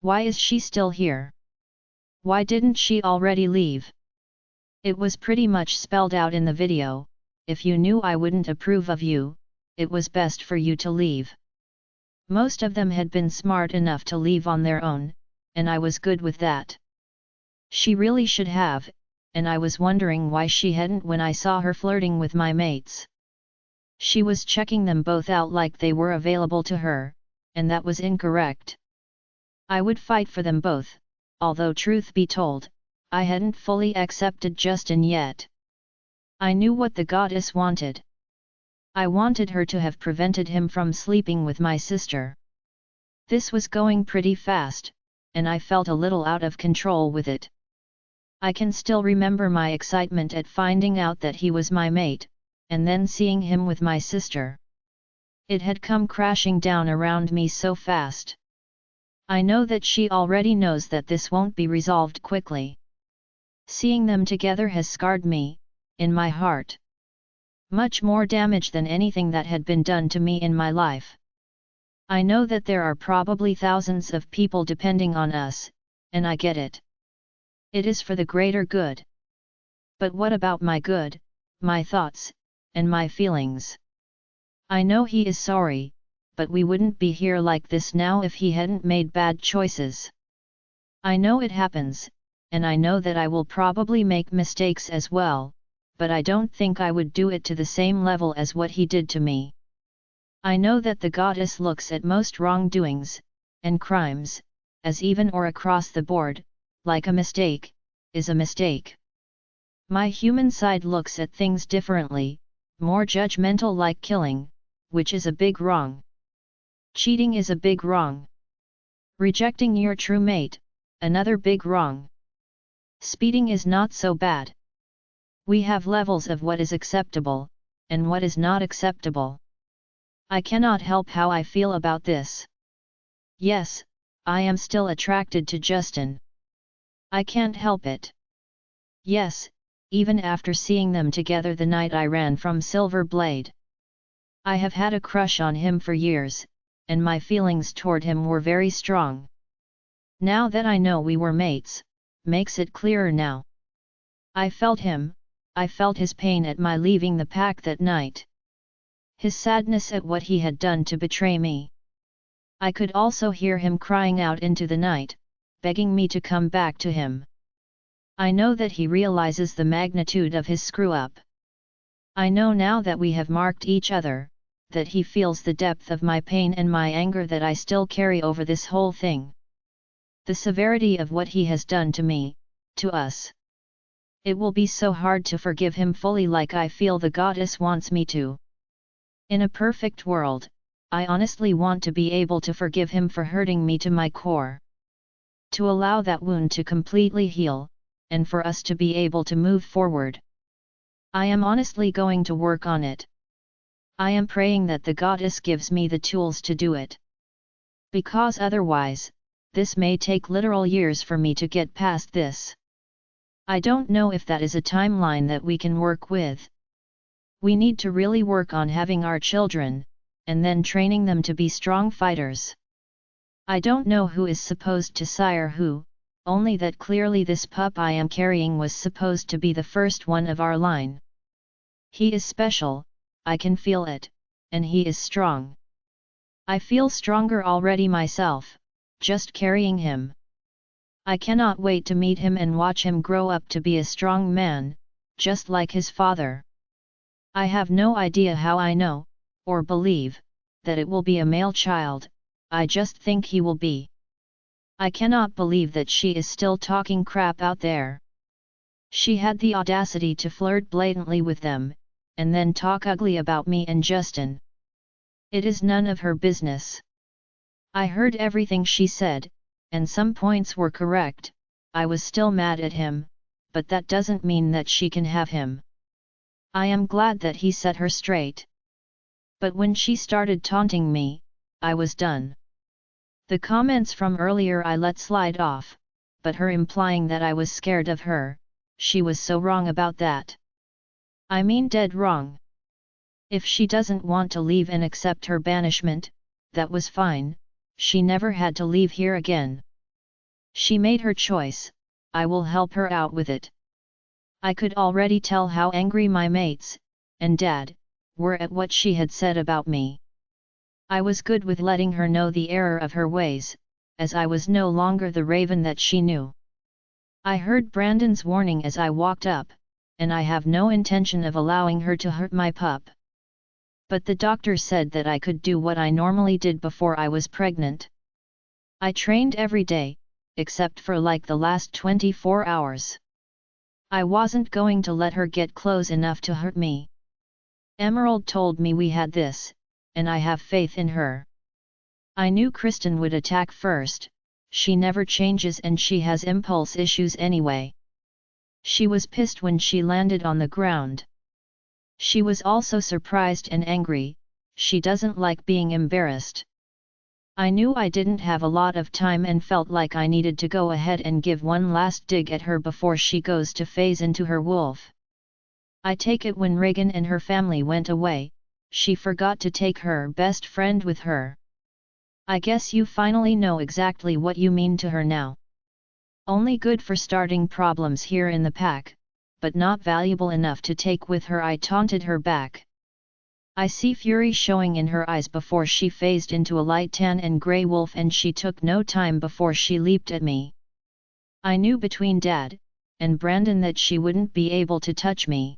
[SPEAKER 1] Why is she still here? Why didn't she already leave? It was pretty much spelled out in the video, if you knew I wouldn't approve of you, it was best for you to leave. Most of them had been smart enough to leave on their own, and I was good with that. She really should have, and I was wondering why she hadn't when I saw her flirting with my mates. She was checking them both out like they were available to her, and that was incorrect. I would fight for them both, although truth be told, I hadn't fully accepted Justin yet. I knew what the goddess wanted. I wanted her to have prevented him from sleeping with my sister. This was going pretty fast, and I felt a little out of control with it. I can still remember my excitement at finding out that he was my mate, and then seeing him with my sister. It had come crashing down around me so fast. I know that she already knows that this won't be resolved quickly. Seeing them together has scarred me, in my heart. Much more damage than anything that had been done to me in my life. I know that there are probably thousands of people depending on us, and I get it. It is for the greater good. But what about my good, my thoughts, and my feelings? I know he is sorry, but we wouldn't be here like this now if he hadn't made bad choices. I know it happens, and I know that I will probably make mistakes as well, but I don't think I would do it to the same level as what he did to me. I know that the goddess looks at most wrongdoings, and crimes, as even or across the board, like a mistake, is a mistake. My human side looks at things differently, more judgmental, like killing, which is a big wrong. Cheating is a big wrong. Rejecting your true mate, another big wrong. Speeding is not so bad. We have levels of what is acceptable, and what is not acceptable. I cannot help how I feel about this. Yes, I am still attracted to Justin. I can't help it. Yes, even after seeing them together the night I ran from Silver Blade. I have had a crush on him for years, and my feelings toward him were very strong. Now that I know we were mates, makes it clearer now. I felt him, I felt his pain at my leaving the pack that night. His sadness at what he had done to betray me. I could also hear him crying out into the night, begging me to come back to him. I know that he realizes the magnitude of his screw-up. I know now that we have marked each other, that he feels the depth of my pain and my anger that I still carry over this whole thing. The severity of what he has done to me, to us. It will be so hard to forgive him fully like I feel the goddess wants me to. In a perfect world, I honestly want to be able to forgive him for hurting me to my core. To allow that wound to completely heal, and for us to be able to move forward. I am honestly going to work on it. I am praying that the goddess gives me the tools to do it. Because otherwise, this may take literal years for me to get past this. I don't know if that is a timeline that we can work with. We need to really work on having our children, and then training them to be strong fighters. I don't know who is supposed to sire who, only that clearly this pup I am carrying was supposed to be the first one of our line. He is special, I can feel it, and he is strong. I feel stronger already myself, just carrying him. I cannot wait to meet him and watch him grow up to be a strong man, just like his father. I have no idea how I know, or believe, that it will be a male child, I just think he will be. I cannot believe that she is still talking crap out there. She had the audacity to flirt blatantly with them, and then talk ugly about me and Justin. It is none of her business. I heard everything she said, and some points were correct. I was still mad at him, but that doesn't mean that she can have him. I am glad that he set her straight. But when she started taunting me, I was done. The comments from earlier I let slide off, but her implying that I was scared of her, she was so wrong about that. I mean dead wrong. If she doesn't want to leave and accept her banishment, that was fine, she never had to leave here again. She made her choice, I will help her out with it. I could already tell how angry my mates, and Dad, were at what she had said about me. I was good with letting her know the error of her ways, as I was no longer the Raven that she knew. I heard Brandon's warning as I walked up, and I have no intention of allowing her to hurt my pup. But the doctor said that I could do what I normally did before I was pregnant. I trained every day, except for like the last 24 hours. I wasn't going to let her get close enough to hurt me. Emerald told me we had this, and I have faith in her. I knew Kristen would attack first. She never changes and she has impulse issues anyway. She was pissed when she landed on the ground. She was also surprised and angry, she doesn't like being embarrassed. I knew I didn't have a lot of time and felt like I needed to go ahead and give one last dig at her before she goes to phase into her wolf. I take it when Reagan and her family went away, she forgot to take her best friend with her. I guess you finally know exactly what you mean to her now. Only good for starting problems here in the pack, but not valuable enough to take with her, I taunted her back. I see fury showing in her eyes before she phased into a light tan and grey wolf, and she took no time before she leaped at me. I knew between Dad and Brandon that she wouldn't be able to touch me.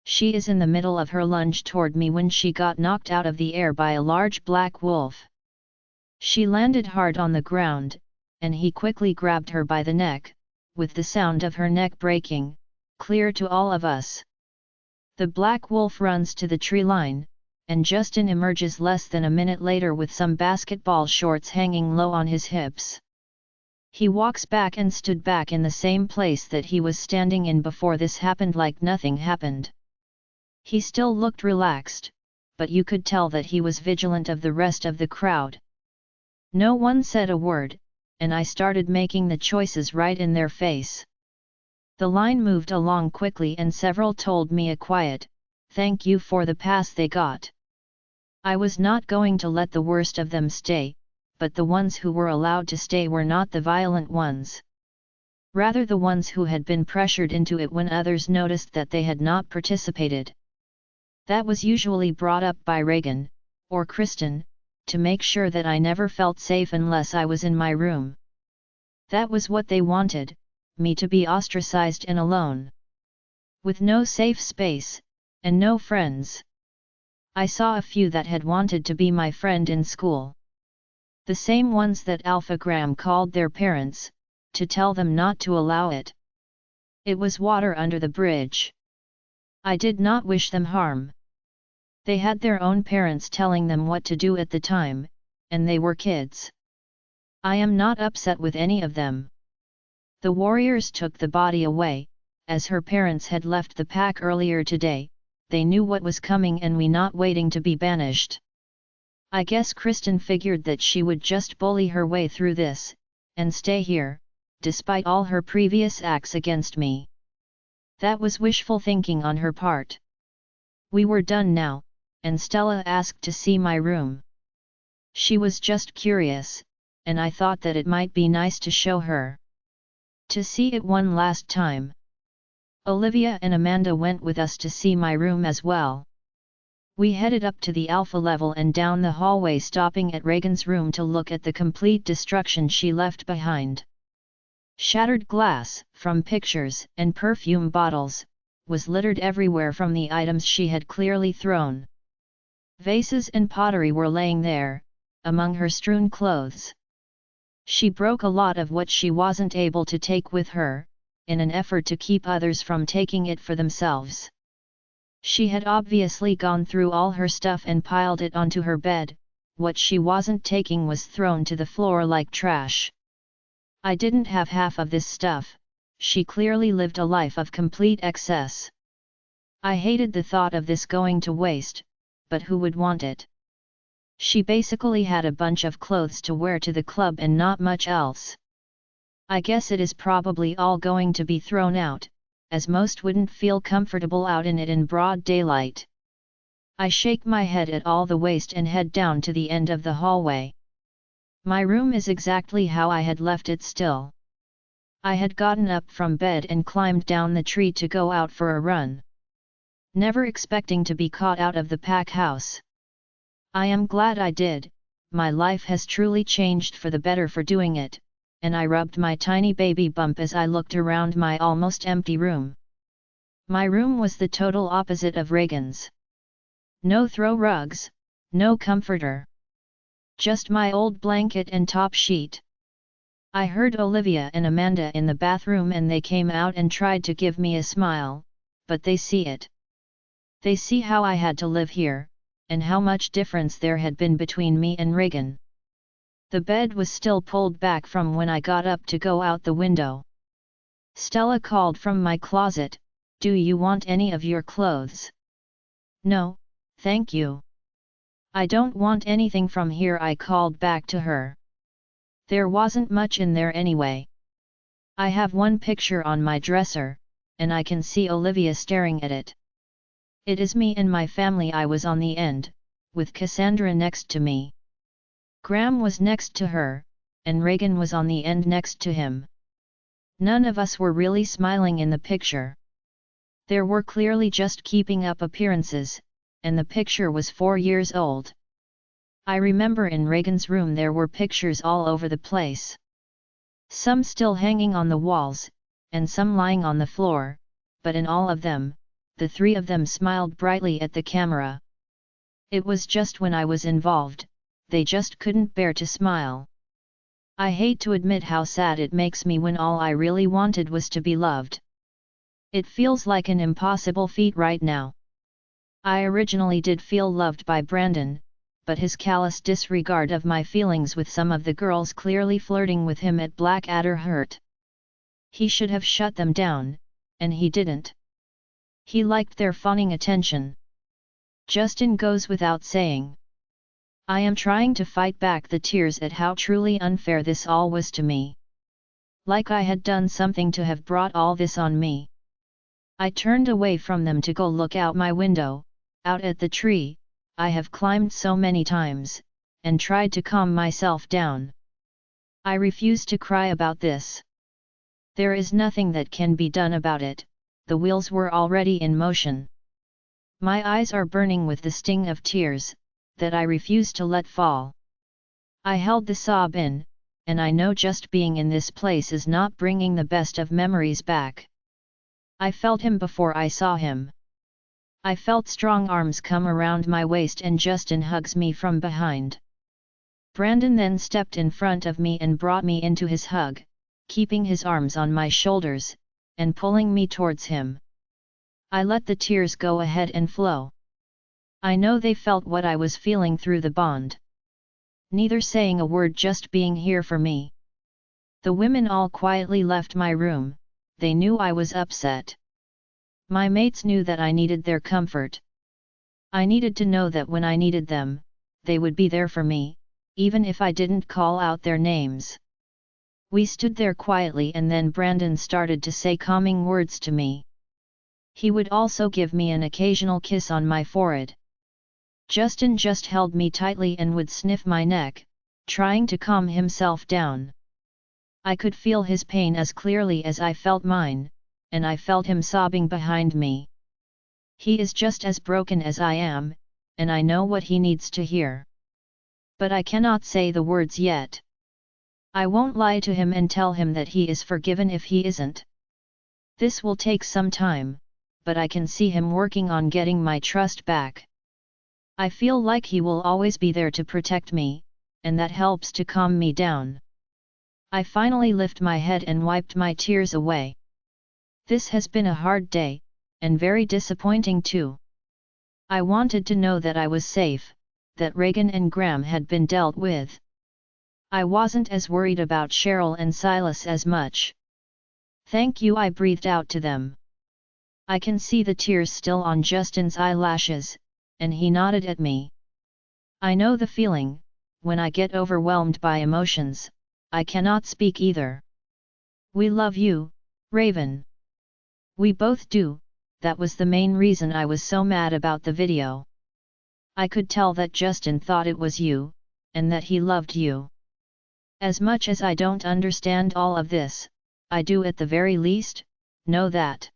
[SPEAKER 1] She is in the middle of her lunge toward me when she got knocked out of the air by a large black wolf. She landed hard on the ground, and he quickly grabbed her by the neck, with the sound of her neck breaking, clear to all of us. The black wolf runs to the tree line, and Justin emerges less than a minute later with some basketball shorts hanging low on his hips. He walks back and stood back in the same place that he was standing in before this happened, like nothing happened. He still looked relaxed, but you could tell that he was vigilant of the rest of the crowd. No one said a word, and I started making the choices right in their face. The line moved along quickly and several told me a quiet, "Thank you" for the pass they got. I was not going to let the worst of them stay, but the ones who were allowed to stay were not the violent ones. Rather the ones who had been pressured into it when others noticed that they had not participated. That was usually brought up by Reagan, or Kristen, to make sure that I never felt safe unless I was in my room. That was what they wanted, me to be ostracized and alone. With no safe space, and no friends. I saw a few that had wanted to be my friend in school. The same ones that Alpha Graham called their parents, to tell them not to allow it. It was water under the bridge. I did not wish them harm. They had their own parents telling them what to do at the time, and they were kids. I am not upset with any of them. The warriors took the body away, as her parents had left the pack earlier today. They knew what was coming and we not waiting to be banished. I guess Kristen figured that she would just bully her way through this, and stay here, despite all her previous acts against me. That was wishful thinking on her part. We were done now, and Stella asked to see my room. She was just curious, and I thought that it might be nice to show her. To see it one last time. Olivia and Amanda went with us to see my room as well. We headed up to the alpha level and down the hallway, stopping at Reagan's room to look at the complete destruction she left behind. Shattered glass, from pictures and perfume bottles, was littered everywhere from the items she had clearly thrown. Vases and pottery were laying there, among her strewn clothes. She broke a lot of what she wasn't able to take with her, in an effort to keep others from taking it for themselves. She had obviously gone through all her stuff and piled it onto her bed. What she wasn't taking was thrown to the floor like trash. I didn't have half of this stuff. She clearly lived a life of complete excess. I hated the thought of this going to waste, but who would want it? She basically had a bunch of clothes to wear to the club and not much else. I guess it is probably all going to be thrown out, as most wouldn't feel comfortable out in it in broad daylight. I shake my head at all the waste and head down to the end of the hallway. My room is exactly how I had left it still. I had gotten up from bed and climbed down the tree to go out for a run. Never expecting to be caught out of the pack house. I am glad I did. My life has truly changed for the better for doing it, and I rubbed my tiny baby bump as I looked around my almost empty room. My room was the total opposite of Reagan's. No throw rugs, no comforter. Just my old blanket and top sheet. I heard Olivia and Amanda in the bathroom and they came out and tried to give me a smile, but they see it. They see how I had to live here, and how much difference there had been between me and Reagan. The bed was still pulled back from when I got up to go out the window. Stella called from my closet, "Do you want any of your clothes?" "No, thank you. I don't want anything from here," I called back to her. There wasn't much in there anyway. I have one picture on my dresser, and I can see Olivia staring at it. It is me and my family. I was on the end, with Cassandra next to me. Graham was next to her, and Reagan was on the end next to him. None of us were really smiling in the picture. There were clearly just keeping up appearances, and the picture was 4 years old. I remember in Reagan's room there were pictures all over the place. Some still hanging on the walls, and some lying on the floor, but in all of them, the three of them smiled brightly at the camera. It was just when I was involved, they just couldn't bear to smile. I hate to admit how sad it makes me when all I really wanted was to be loved. It feels like an impossible feat right now. I originally did feel loved by Brandon, but his callous disregard of my feelings with some of the girls clearly flirting with him at Blackadder hurt. He should have shut them down, and he didn't. He liked their fawning attention. Justin goes without saying. I am trying to fight back the tears at how truly unfair this all was to me. Like I had done something to have brought all this on me. I turned away from them to go look out my window, out at the tree I have climbed so many times, and tried to calm myself down. I refuse to cry about this. There is nothing that can be done about it. The wheels were already in motion. My eyes are burning with the sting of tears, that I refuse to let fall. I held the sob in, and I know just being in this place is not bringing the best of memories back. I felt him before I saw him. I felt strong arms come around my waist and Justin hugs me from behind. Brandon then stepped in front of me and brought me into his hug, keeping his arms on my shoulders, and pulling me towards him. I let the tears go ahead and flow. I know they felt what I was feeling through the bond. Neither saying a word, just being here for me. The women all quietly left my room. They knew I was upset. My mates knew that I needed their comfort. I needed to know that when I needed them, they would be there for me, even if I didn't call out their names. We stood there quietly and then Brandon started to say calming words to me. He would also give me an occasional kiss on my forehead. Justin just held me tightly and would sniff my neck, trying to calm himself down. I could feel his pain as clearly as I felt mine, and I felt him sobbing behind me. He is just as broken as I am, and I know what he needs to hear. But I cannot say the words yet. I won't lie to him and tell him that he is forgiven if he isn't. This will take some time, but I can see him working on getting my trust back. I feel like he will always be there to protect me, and that helps to calm me down. I finally lift my head and wiped my tears away. This has been a hard day, and very disappointing too. I wanted to know that I was safe, that Reagan and Graham had been dealt with. I wasn't as worried about Cheryl and Silas as much. Thank you, I breathed out to them. I can see the tears still on Justin's eyelashes, and he nodded at me. I know the feeling, when I get overwhelmed by emotions, I cannot speak either. We love you, Raven. We both do. That was the main reason I was so mad about the video. I could tell that Justin thought it was you, and that he loved you. As much as I don't understand all of this, I do at the very least know that.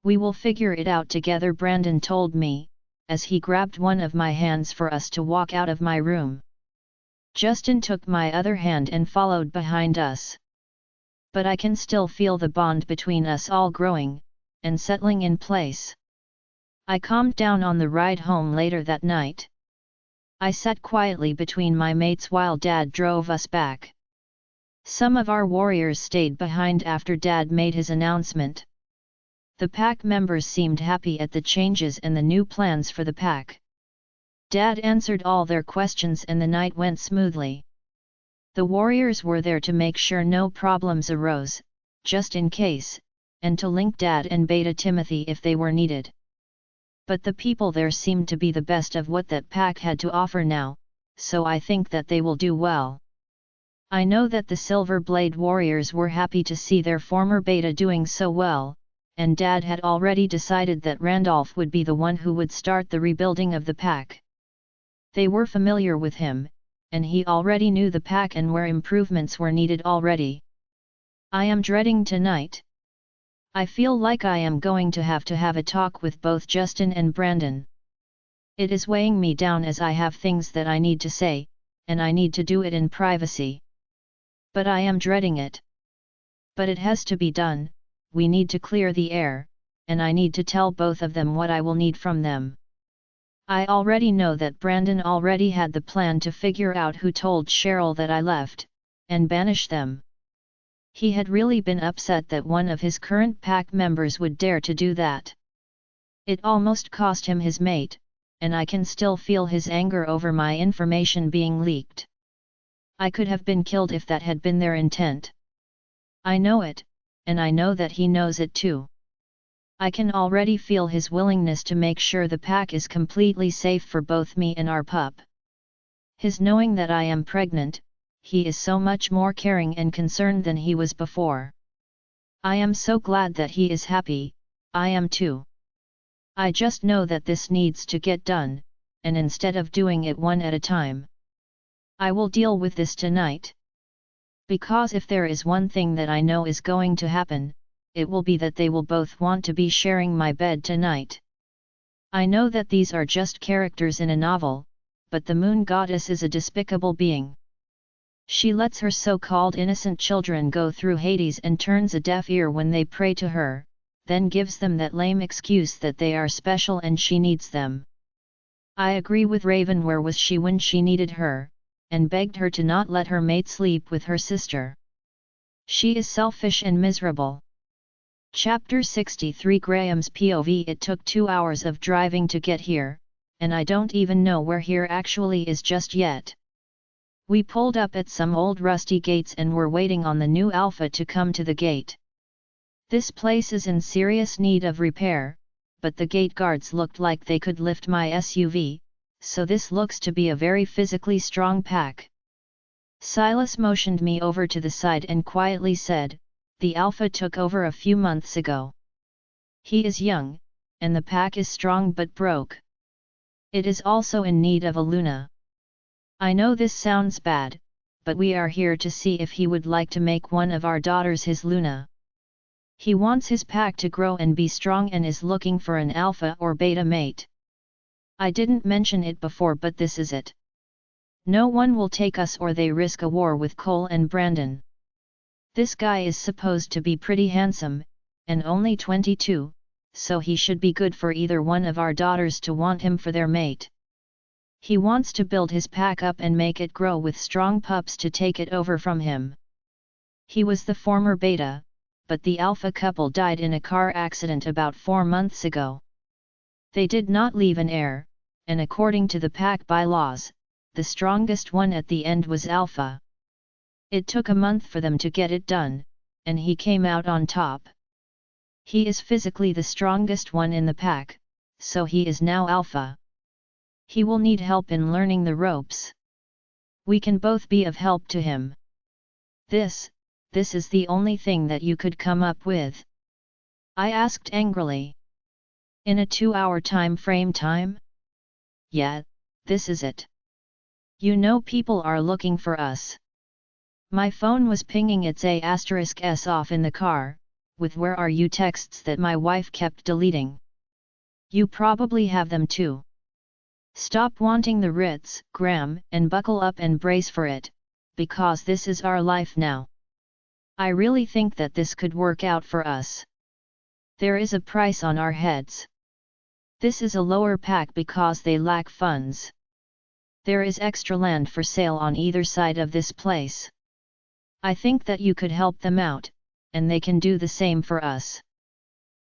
[SPEAKER 1] We will figure it out together, Brandon told me, as he grabbed one of my hands for us to walk out of my room. Justin took my other hand and followed behind us. But I can still feel the bond between us all growing, and settling in place. I calmed down on the ride home later that night. I sat quietly between my mates while Dad drove us back. Some of our warriors stayed behind after Dad made his announcement. The pack members seemed happy at the changes and the new plans for the pack. Dad answered all their questions and the night went smoothly. The warriors were there to make sure no problems arose, just in case, and to link Dad and Beta Timothy if they were needed. But the people there seemed to be the best of what that pack had to offer now, so I think that they will do well. I know that the Silver Blade warriors were happy to see their former Beta doing so well, and Dad had already decided that Randolph would be the one who would start the rebuilding of the pack. They were familiar with him, and he already knew the pack and where improvements were needed already. I am dreading tonight. I feel like I am going to have a talk with both Justin and Brandon. It is weighing me down as I have things that I need to say, and I need to do it in privacy. But I am dreading it. But it has to be done. We need to clear the air, and I need to tell both of them what I will need from them. I already know that Brandon already had the plan to figure out who told Cheryl that I left, and banish them. He had really been upset that one of his current pack members would dare to do that. It almost cost him his mate, and I can still feel his anger over my information being leaked. I could have been killed if that had been their intent. I know it, and I know that he knows it too. I can already feel his willingness to make sure the pack is completely safe for both me and our pup. His knowing that I am pregnant, he is so much more caring and concerned than he was before. I am so glad that he is happy, I am too. I just know that this needs to get done, and instead of doing it one at a time, I will deal with this tonight. Because if there is one thing that I know is going to happen, it will be that they will both want to be sharing my bed tonight. I know that these are just characters in a novel, but the moon goddess is a despicable being. She lets her so-called innocent children go through Hades and turns a deaf ear when they pray to her, then gives them that lame excuse that they are special and she needs them. I agree with Raven. Where was she when she needed her, and begged her to not let her mate sleep with her sister? She is selfish and miserable. Chapter 63 Graham's POV. It took 2 hours of driving to get here, and I don't even know where here actually is just yet. We pulled up at some old rusty gates and were waiting on the new Alpha to come to the gate. This place is in serious need of repair, but the gate guards looked like they could lift my SUV, so this looks to be a very physically strong pack. Silas motioned me over to the side and quietly said, "The Alpha took over a few months ago. He is young, and the pack is strong but broke. It is also in need of a Luna. I know this sounds bad, but we are here to see if he would like to make one of our daughters his Luna. He wants his pack to grow and be strong and is looking for an alpha or beta mate. I didn't mention it before, but this is it. No one will take us or they risk a war with Cole and Brandon. This guy is supposed to be pretty handsome, and only 22, so he should be good for either one of our daughters to want him for their mate. He wants to build his pack up and make it grow with strong pups to take it over from him. He was the former beta, but the alpha couple died in a car accident about 4 months ago. They did not leave an heir, and according to the pack bylaws, the strongest one at the end was alpha. It took a month for them to get it done, and he came out on top. He is physically the strongest one in the pack, so he is now alpha. He will need help in learning the ropes. We can both be of help to him. This is the only thing that you could come up with? I asked angrily. In a 2-hour time frame? Yeah, this is it. You know people are looking for us. My phone was pinging its *s off in the car, with "where are you" texts that my wife kept deleting. You probably have them too. Stop wanting the Ritz, Graham, and buckle up and brace for it, because this is our life now. I really think that this could work out for us. There is a price on our heads. This is a lower pack because they lack funds. There is extra land for sale on either side of this place. I think that you could help them out, and they can do the same for us.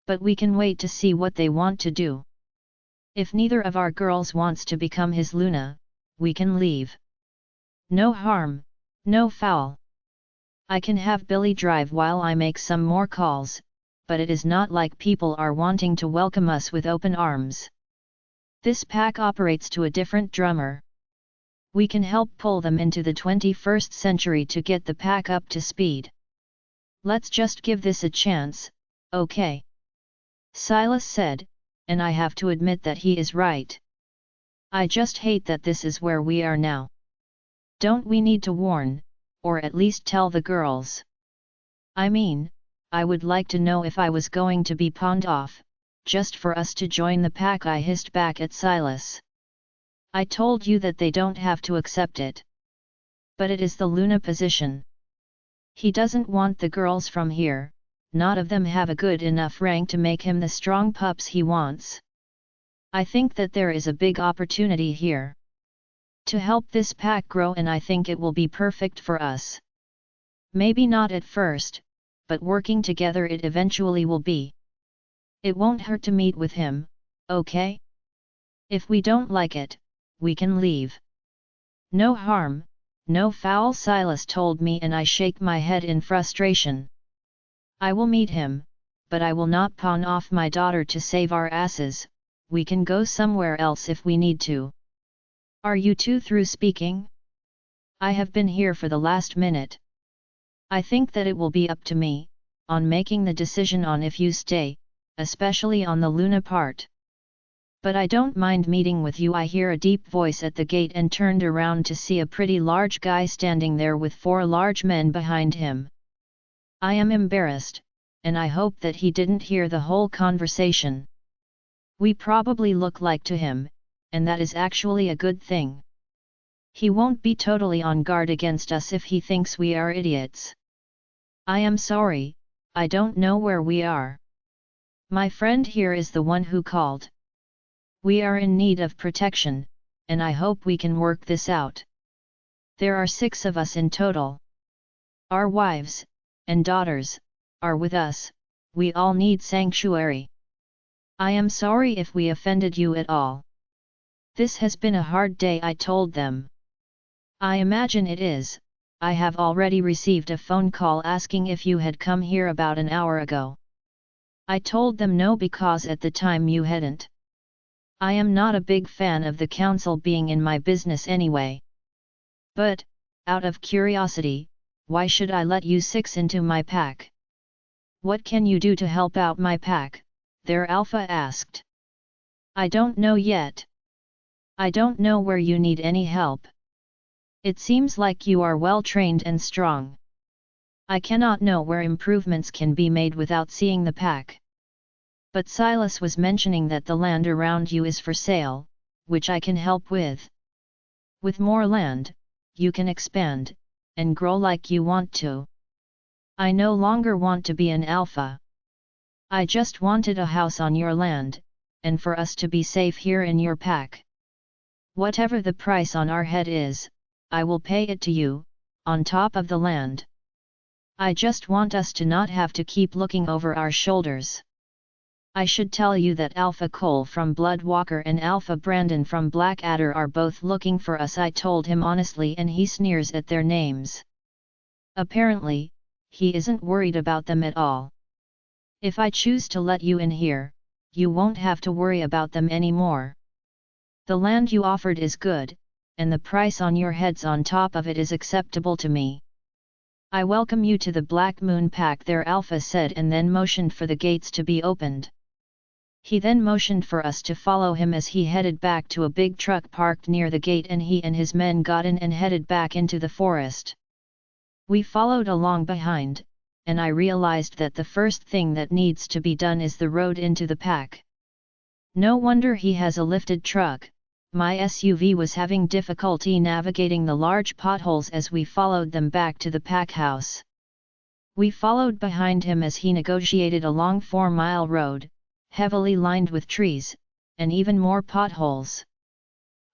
[SPEAKER 1] But we can wait to see what they want to do. If neither of our girls wants to become his Luna, we can leave. No harm, no foul. I can have Billy drive while I make some more calls, but it is not like people are wanting to welcome us with open arms. This pack operates to a different drummer. We can help pull them into the 21st century to get the pack up to speed. Let's just give this a chance, okay? Silas said, and I have to admit that he is right. I just hate that this is where we are now. Don't we need to warn, or at least tell the girls? I mean, I would like to know if I was going to be pawned off, just for us to join the pack. I hissed back at Silas. I told you that they don't have to accept it. But it is the Luna position. He doesn't want the girls from here, none of them have a good enough rank to make him the strong pups he wants. I think that there is a big opportunity here to help this pack grow, and I think it will be perfect for us. Maybe not at first, but working together it eventually will be. It won't hurt to meet with him, okay? If we don't like it, we can leave. No harm, no foul, Silas told me, and I shake my head in frustration. I will meet him, but I will not pawn off my daughter to save our asses. We can go somewhere else if we need to. Are you two through speaking? I have been here for the last minute. I think that it will be up to me, on making the decision on if you stay, especially on the Luna part. But I don't mind meeting with you. I hear a deep voice at the gate and turned around to see a pretty large guy standing there with 4 large men behind him. I am embarrassed, and I hope that he didn't hear the whole conversation. We probably look like to him, and that is actually a good thing. He won't be totally on guard against us if he thinks we are idiots. I am sorry, I don't know where we are. My friend here is the one who called. We are in need of protection, and I hope we can work this out. There are 6 of us in total. Our wives, and daughters, are with us. We all need sanctuary. I am sorry if we offended you at all. This has been a hard day, I told them. I imagine it is. I have already received a phone call asking if you had come here about an hour ago. I told them no, because at the time you hadn't. I am not a big fan of the council being in my business anyway. But, out of curiosity, why should I let you 6 into my pack? What can you do to help out my pack? Their alpha asked. I don't know yet. I don't know where you need any help. It seems like you are well trained and strong. I cannot know where improvements can be made without seeing the pack. But Silas was mentioning that the land around you is for sale, which I can help with. With more land, you can expand, and grow like you want to. I no longer want to be an alpha. I just wanted a house on your land, and for us to be safe here in your pack. Whatever the price on our head is, I will pay it to you, on top of the land. I just want us to not have to keep looking over our shoulders. I should tell you that Alpha Cole from Bloodwalker and Alpha Brandon from Blackadder are both looking for us, I told him honestly, and he sneers at their names. Apparently, he isn't worried about them at all. If I choose to let you in here, you won't have to worry about them anymore. The land you offered is good, and the price on your heads on top of it is acceptable to me. I welcome you to the Black Moon Pack there, Alpha said, and then motioned for the gates to be opened. He then motioned for us to follow him as he headed back to a big truck parked near the gate, and he and his men got in and headed back into the forest. We followed along behind, and I realized that the first thing that needs to be done is the road into the pack. No wonder he has a lifted truck. My SUV was having difficulty navigating the large potholes as we followed them back to the pack house. We followed behind him as he negotiated a long 4-mile road, heavily lined with trees, and even more potholes.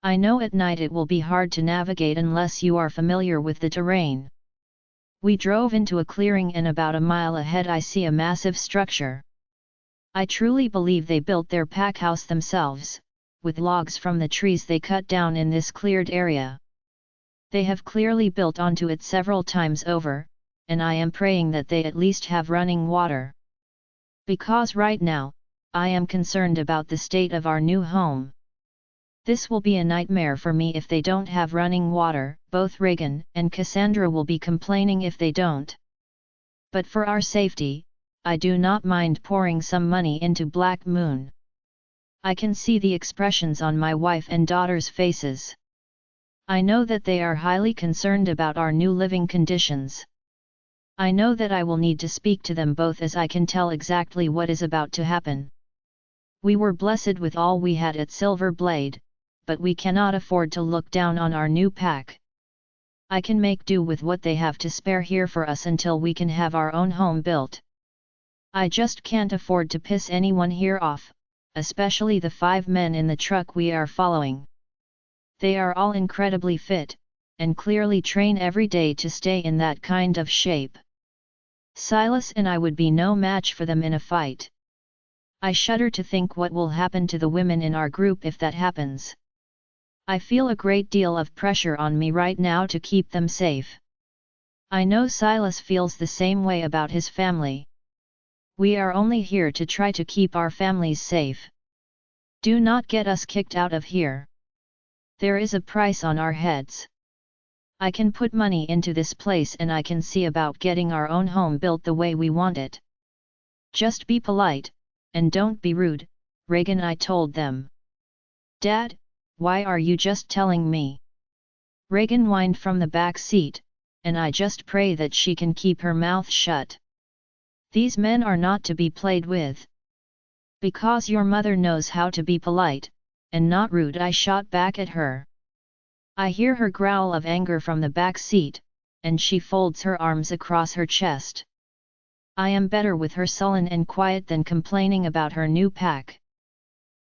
[SPEAKER 1] I know at night it will be hard to navigate unless you are familiar with the terrain. We drove into a clearing, and about a mile ahead I see a massive structure. I truly believe they built their pack house themselves, with logs from the trees they cut down in this cleared area. They have clearly built onto it several times over, and I am praying that they at least have running water. Because right now, I am concerned about the state of our new home. This will be a nightmare for me if they don't have running water. Both Reagan and Cassandra will be complaining if they don't. But for our safety, I do not mind pouring some money into Black Moon. I can see the expressions on my wife and daughter's faces. I know that they are highly concerned about our new living conditions. I know that I will need to speak to them both, as I can tell exactly what is about to happen. We were blessed with all we had at Silver Blade, but we cannot afford to look down on our new pack. I can make do with what they have to spare here for us until we can have our own home built. I just can't afford to piss anyone here off, especially the 5 men in the truck we are following. They are all incredibly fit, and clearly train every day to stay in that kind of shape. Silas and I would be no match for them in a fight. I shudder to think what will happen to the women in our group if that happens. I feel a great deal of pressure on me right now to keep them safe. I know Silas feels the same way about his family. We are only here to try to keep our families safe. Do not get us kicked out of here. There is a price on our heads. I can put money into this place, and I can see about getting our own home built the way we want it. Just be polite, and don't be rude, Reagan, I told them. Dad, why are you just telling me? Reagan whined from the back seat, and I just pray that she can keep her mouth shut. These men are not to be played with. Because your mother knows how to be polite, and not rude, I shot back at her. I hear her growl of anger from the back seat, and she folds her arms across her chest. I am better with her sullen and quiet than complaining about her new pack.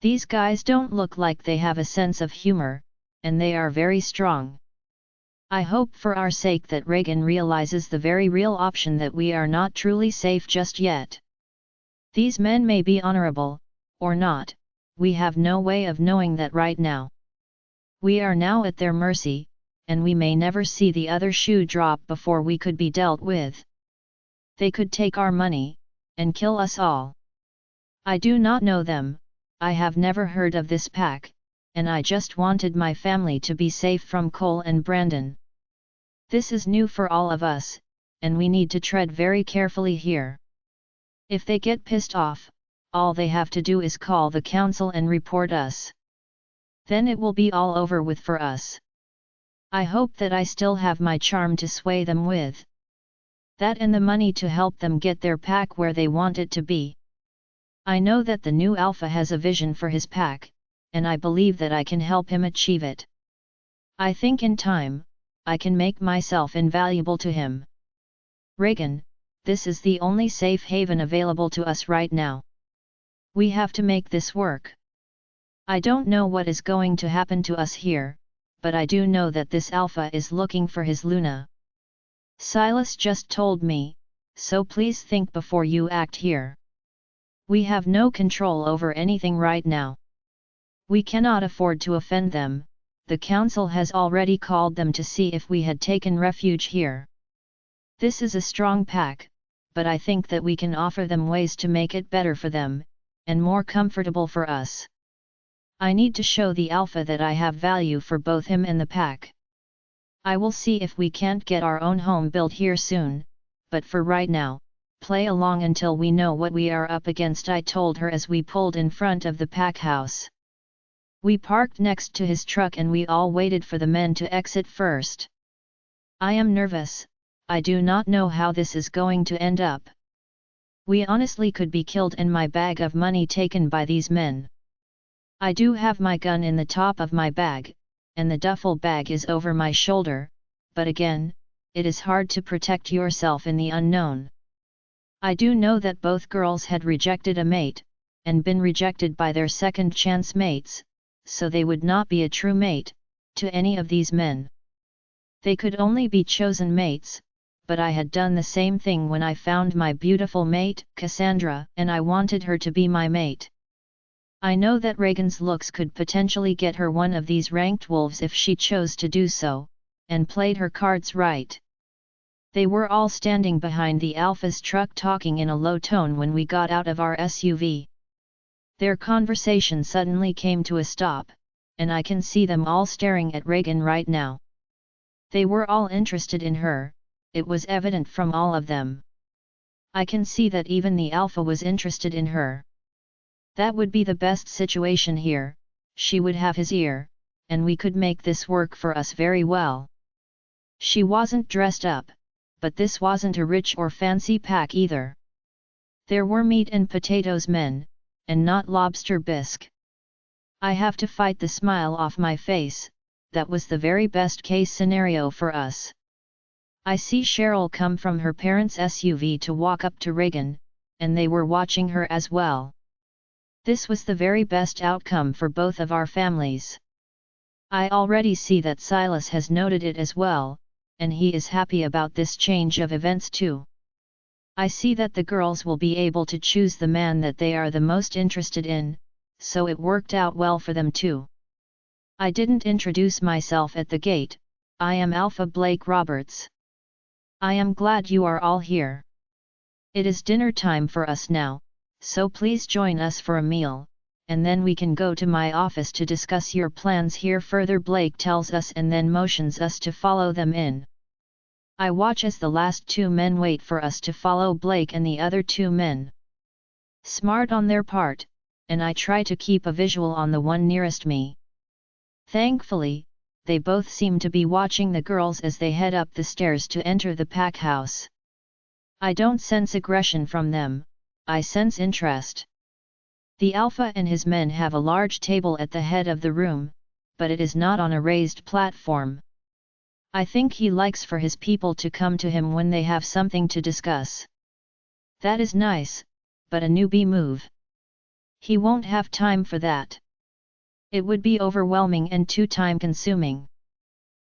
[SPEAKER 1] These guys don't look like they have a sense of humor, and they are very strong. I hope for our sake that Reagan realizes the very real option that we are not truly safe just yet. These men may be honorable, or not, we have no way of knowing that right now. We are now at their mercy, and we may never see the other shoe drop before we could be dealt with. They could take our money, and kill us all. I do not know them, I have never heard of this pack, and I just wanted my family to be safe from Cole and Brandon. This is new for all of us, and we need to tread very carefully here. If they get pissed off, all they have to do is call the council and report us. Then it will be all over with for us. I hope that I still have my charm to sway them with. That and the money to help them get their pack where they want it to be. I know that the new Alpha has a vision for his pack, and I believe that I can help him achieve it. I think in time, I can make myself invaluable to him. Reagan, this is the only safe haven available to us right now. We have to make this work. I don't know what is going to happen to us here, but I do know that this alpha is looking for his Luna. Silas just told me, so please think before you act here. We have no control over anything right now. We cannot afford to offend them. The council has already called them to see if we had taken refuge here. This is a strong pack, but I think that we can offer them ways to make it better for them, and more comfortable for us. I need to show the alpha that I have value for both him and the pack. I will see if we can't get our own home built here soon, but for right now, play along until we know what we are up against, I told her as we pulled in front of the pack house. We parked next to his truck and we all waited for the men to exit first. I am nervous, I do not know how this is going to end up. We honestly could be killed and my bag of money taken by these men. I do have my gun in the top of my bag, and the duffel bag is over my shoulder, but again, it is hard to protect yourself in the unknown. I do know that both girls had rejected a mate, and been rejected by their second chance mates, so they would not be a true mate to any of these men. They could only be chosen mates, but I had done the same thing when I found my beautiful mate, Cassandra, and I wanted her to be my mate. I know that Reagan's looks could potentially get her one of these ranked wolves if she chose to do so, and played her cards right. They were all standing behind the Alpha's truck talking in a low tone when we got out of our SUV. Their conversation suddenly came to a stop, and I can see them all staring at Reagan right now. They were all interested in her, it was evident from all of them. I can see that even the Alpha was interested in her. That would be the best situation here, she would have his ear, and we could make this work for us very well. She wasn't dressed up, but this wasn't a rich or fancy pack either. There were meat and potatoes men, and not lobster bisque. I have to fight the smile off my face, that was the very best case scenario for us. I see Cheryl come from her parents' SUV to walk up to Reagan, and they were watching her as well. This was the very best outcome for both of our families. I already see that Silas has noted it as well, and he is happy about this change of events too. I see that the girls will be able to choose the man that they are the most interested in, so it worked out well for them too. I didn't introduce myself at the gate. I am Alpha Blake Roberts. I am glad you are all here. It is dinner time for us now, so please join us for a meal, and then we can go to my office to discuss your plans here further, Blake tells us and then motions us to follow them in. I watch as the last two men wait for us to follow Blake and the other two men. Smart on their part, and I try to keep a visual on the one nearest me. Thankfully, they both seem to be watching the girls as they head up the stairs to enter the pack house. I don't sense aggression from them, I sense interest. The Alpha and his men have a large table at the head of the room, but it is not on a raised platform. I think he likes for his people to come to him when they have something to discuss. That is nice, but a newbie move. He won't have time for that. It would be overwhelming and too time-consuming.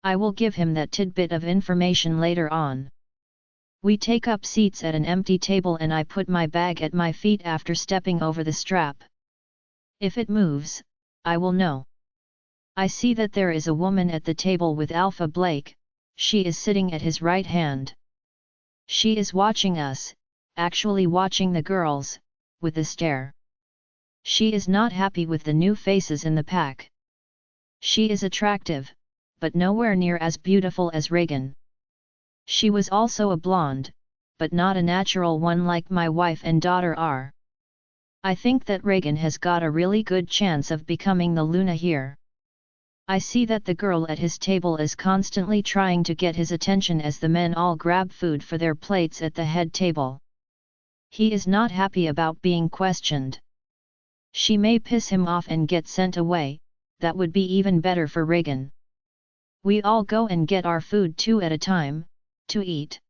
[SPEAKER 1] I will give him that tidbit of information later on. We take up seats at an empty table and I put my bag at my feet after stepping over the strap. If it moves, I will know. I see that there is a woman at the table with Alpha Blake, she is sitting at his right hand. She is watching us, actually watching the girls, with a stare. She is not happy with the new faces in the pack. She is attractive, but nowhere near as beautiful as Reagan. She was also a blonde, but not a natural one like my wife and daughter are. I think that Reagan has got a really good chance of becoming the Luna here. I see that the girl at his table is constantly trying to get his attention as the men all grab food for their plates at the head table. He is not happy about being questioned. She may piss him off and get sent away, that would be even better for Reagan. We all go and get our food two at a time, to eat.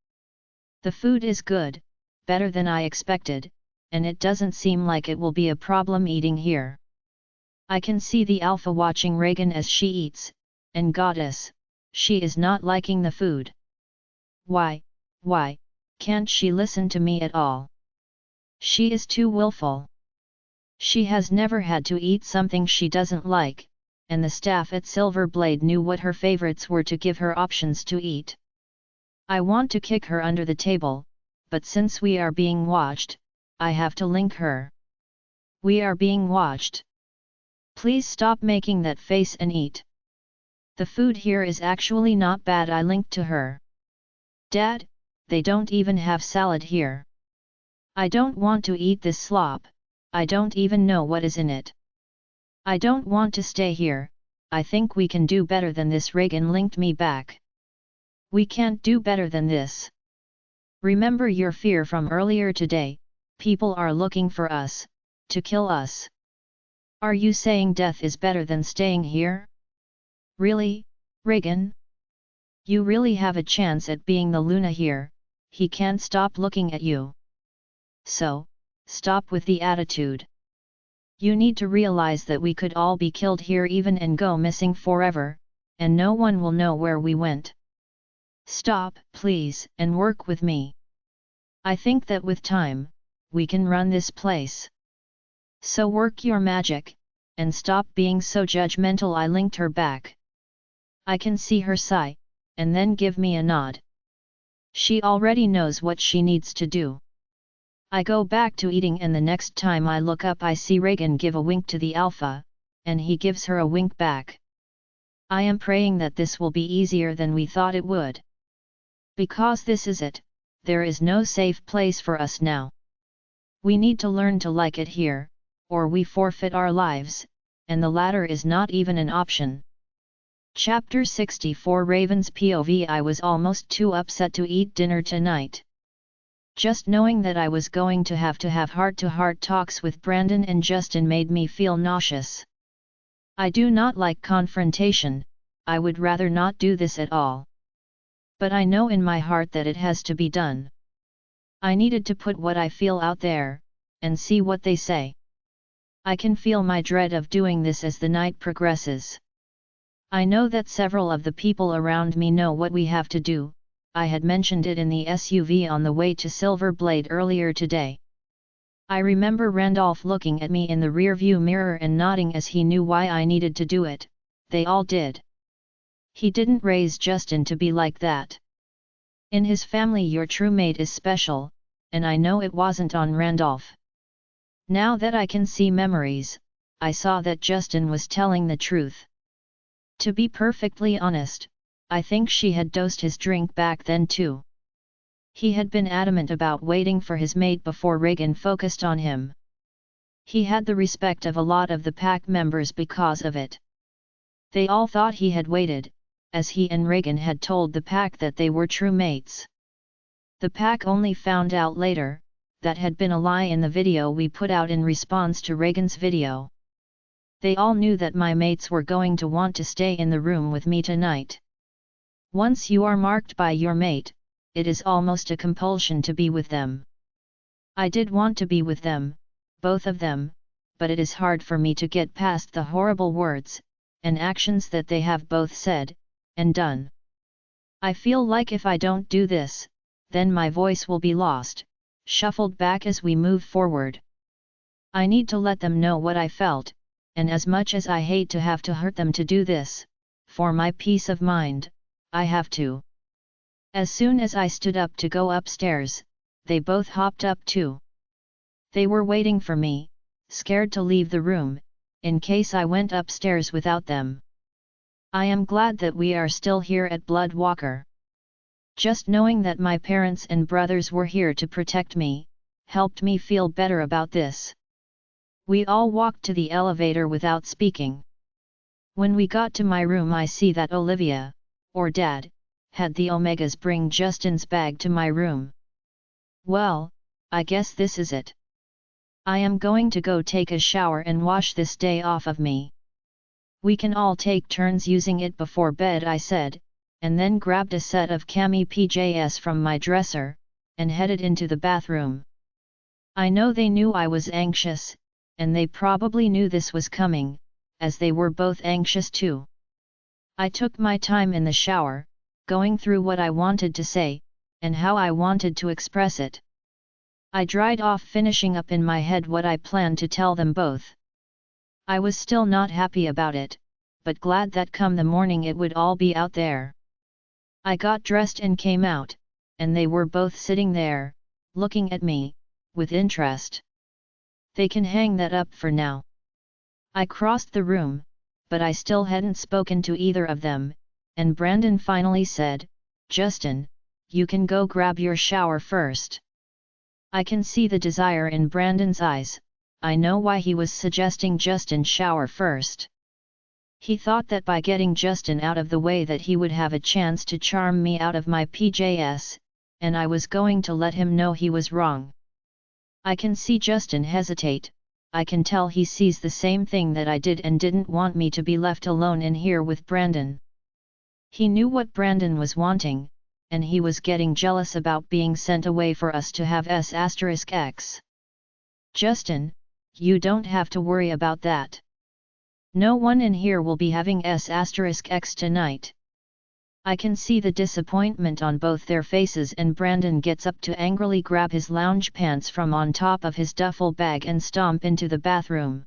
[SPEAKER 1] The food is good, better than I expected, and it doesn't seem like it will be a problem eating here. I can see the alpha watching Reagan as she eats, and goddess, she is not liking the food. Why, can't she listen to me at all? She is too willful. She has never had to eat something she doesn't like, and the staff at Silverblade knew what her favorites were to give her options to eat. I want to kick her under the table, but since we are being watched, I have to link her. We are being watched. Please stop making that face and eat. The food here is actually not bad, I linked to her. Dad, they don't even have salad here. I don't want to eat this slop, I don't even know what is in it. I don't want to stay here, I think we can do better than this. Reagan linked me back. We can't do better than this. Remember your fear from earlier today, people are looking for us, to kill us. Are you saying death is better than staying here? Really, Reagan? You really have a chance at being the Luna here, he can't stop looking at you. So, stop with the attitude. You need to realize that we could all be killed here even and go missing forever, and no one will know where we went. Stop, please, and work with me. I think that with time, we can run this place. So work your magic, and stop being so judgmental. I linked her back. I can see her sigh, and then give me a nod. She already knows what she needs to do. I go back to eating, and the next time I look up I see Reagan give a wink to the alpha, and he gives her a wink back. I am praying that this will be easier than we thought it would. Because this is it, there is no safe place for us now. We need to learn to like it here, or we forfeit our lives, and the latter is not even an option. Chapter 64 Raven's POV. I was almost too upset to eat dinner tonight. Just knowing that I was going to have heart-to-heart talks with Brandon and Justin made me feel nauseous. I do not like confrontation, I would rather not do this at all. But I know in my heart that it has to be done. I needed to put what I feel out there, and see what they say. I can feel my dread of doing this as the night progresses. I know that several of the people around me know what we have to do. I had mentioned it in the SUV on the way to Silverblade earlier today. I remember Randolph looking at me in the rearview mirror and nodding as he knew why I needed to do it. They all did. He didn't raise Justin to be like that. In his family your true mate is special, and I know it wasn't on Randolph. Now that I can see memories, I saw that Justin was telling the truth. To be perfectly honest, I think she had dosed his drink back then too. He had been adamant about waiting for his mate before Reagan focused on him. He had the respect of a lot of the pack members because of it. They all thought he had waited, as he and Reagan had told the pack that they were true mates. The pack only found out later, that had been a lie in the video we put out in response to Reagan's video. They all knew that my mates were going to want to stay in the room with me tonight. Once you are marked by your mate, it is almost a compulsion to be with them. I did want to be with them, both of them, but it is hard for me to get past the horrible words and actions that they have both said and done. I feel like if I don't do this, then my voice will be lost, shuffled back as we move forward. I need to let them know what I felt, and as much as I hate to have to hurt them to do this, for my peace of mind, I have to. As soon as I stood up to go upstairs, they both hopped up too. They were waiting for me, scared to leave the room, in case I went upstairs without them. I am glad that we are still here at Bloodwalker. Just knowing that my parents and brothers were here to protect me, helped me feel better about this. We all walked to the elevator without speaking. When we got to my room I see that Olivia, or Dad, had the Omegas bring Justin's bag to my room. Well, I guess this is it. I am going to go take a shower and wash this day off of me. We can all take turns using it before bed, I said, and then grabbed a set of cami PJs from my dresser, and headed into the bathroom. I know they knew I was anxious, and they probably knew this was coming, as they were both anxious too. I took my time in the shower, going through what I wanted to say, and how I wanted to express it. I dried off, finishing up in my head what I planned to tell them both. I was still not happy about it, but glad that come the morning it would all be out there. I got dressed and came out, and they were both sitting there, looking at me, with interest. They can hang that up for now. I crossed the room, but I still hadn't spoken to either of them, and Brandon finally said, "Justin, you can go grab your shower first." I can see the desire in Brandon's eyes. I know why he was suggesting Justin shower first. He thought that by getting Justin out of the way that he would have a chance to charm me out of my PJs, and I was going to let him know he was wrong. I can see Justin hesitate. I can tell he sees the same thing that I did and didn't want me to be left alone in here with Brandon. He knew what Brandon was wanting, and he was getting jealous about being sent away for us to have S***X. "Justin, you don't have to worry about that. No one in here will be having S***X tonight." I can see the disappointment on both their faces, and Brandon gets up to angrily grab his lounge pants from on top of his duffel bag and stomp into the bathroom.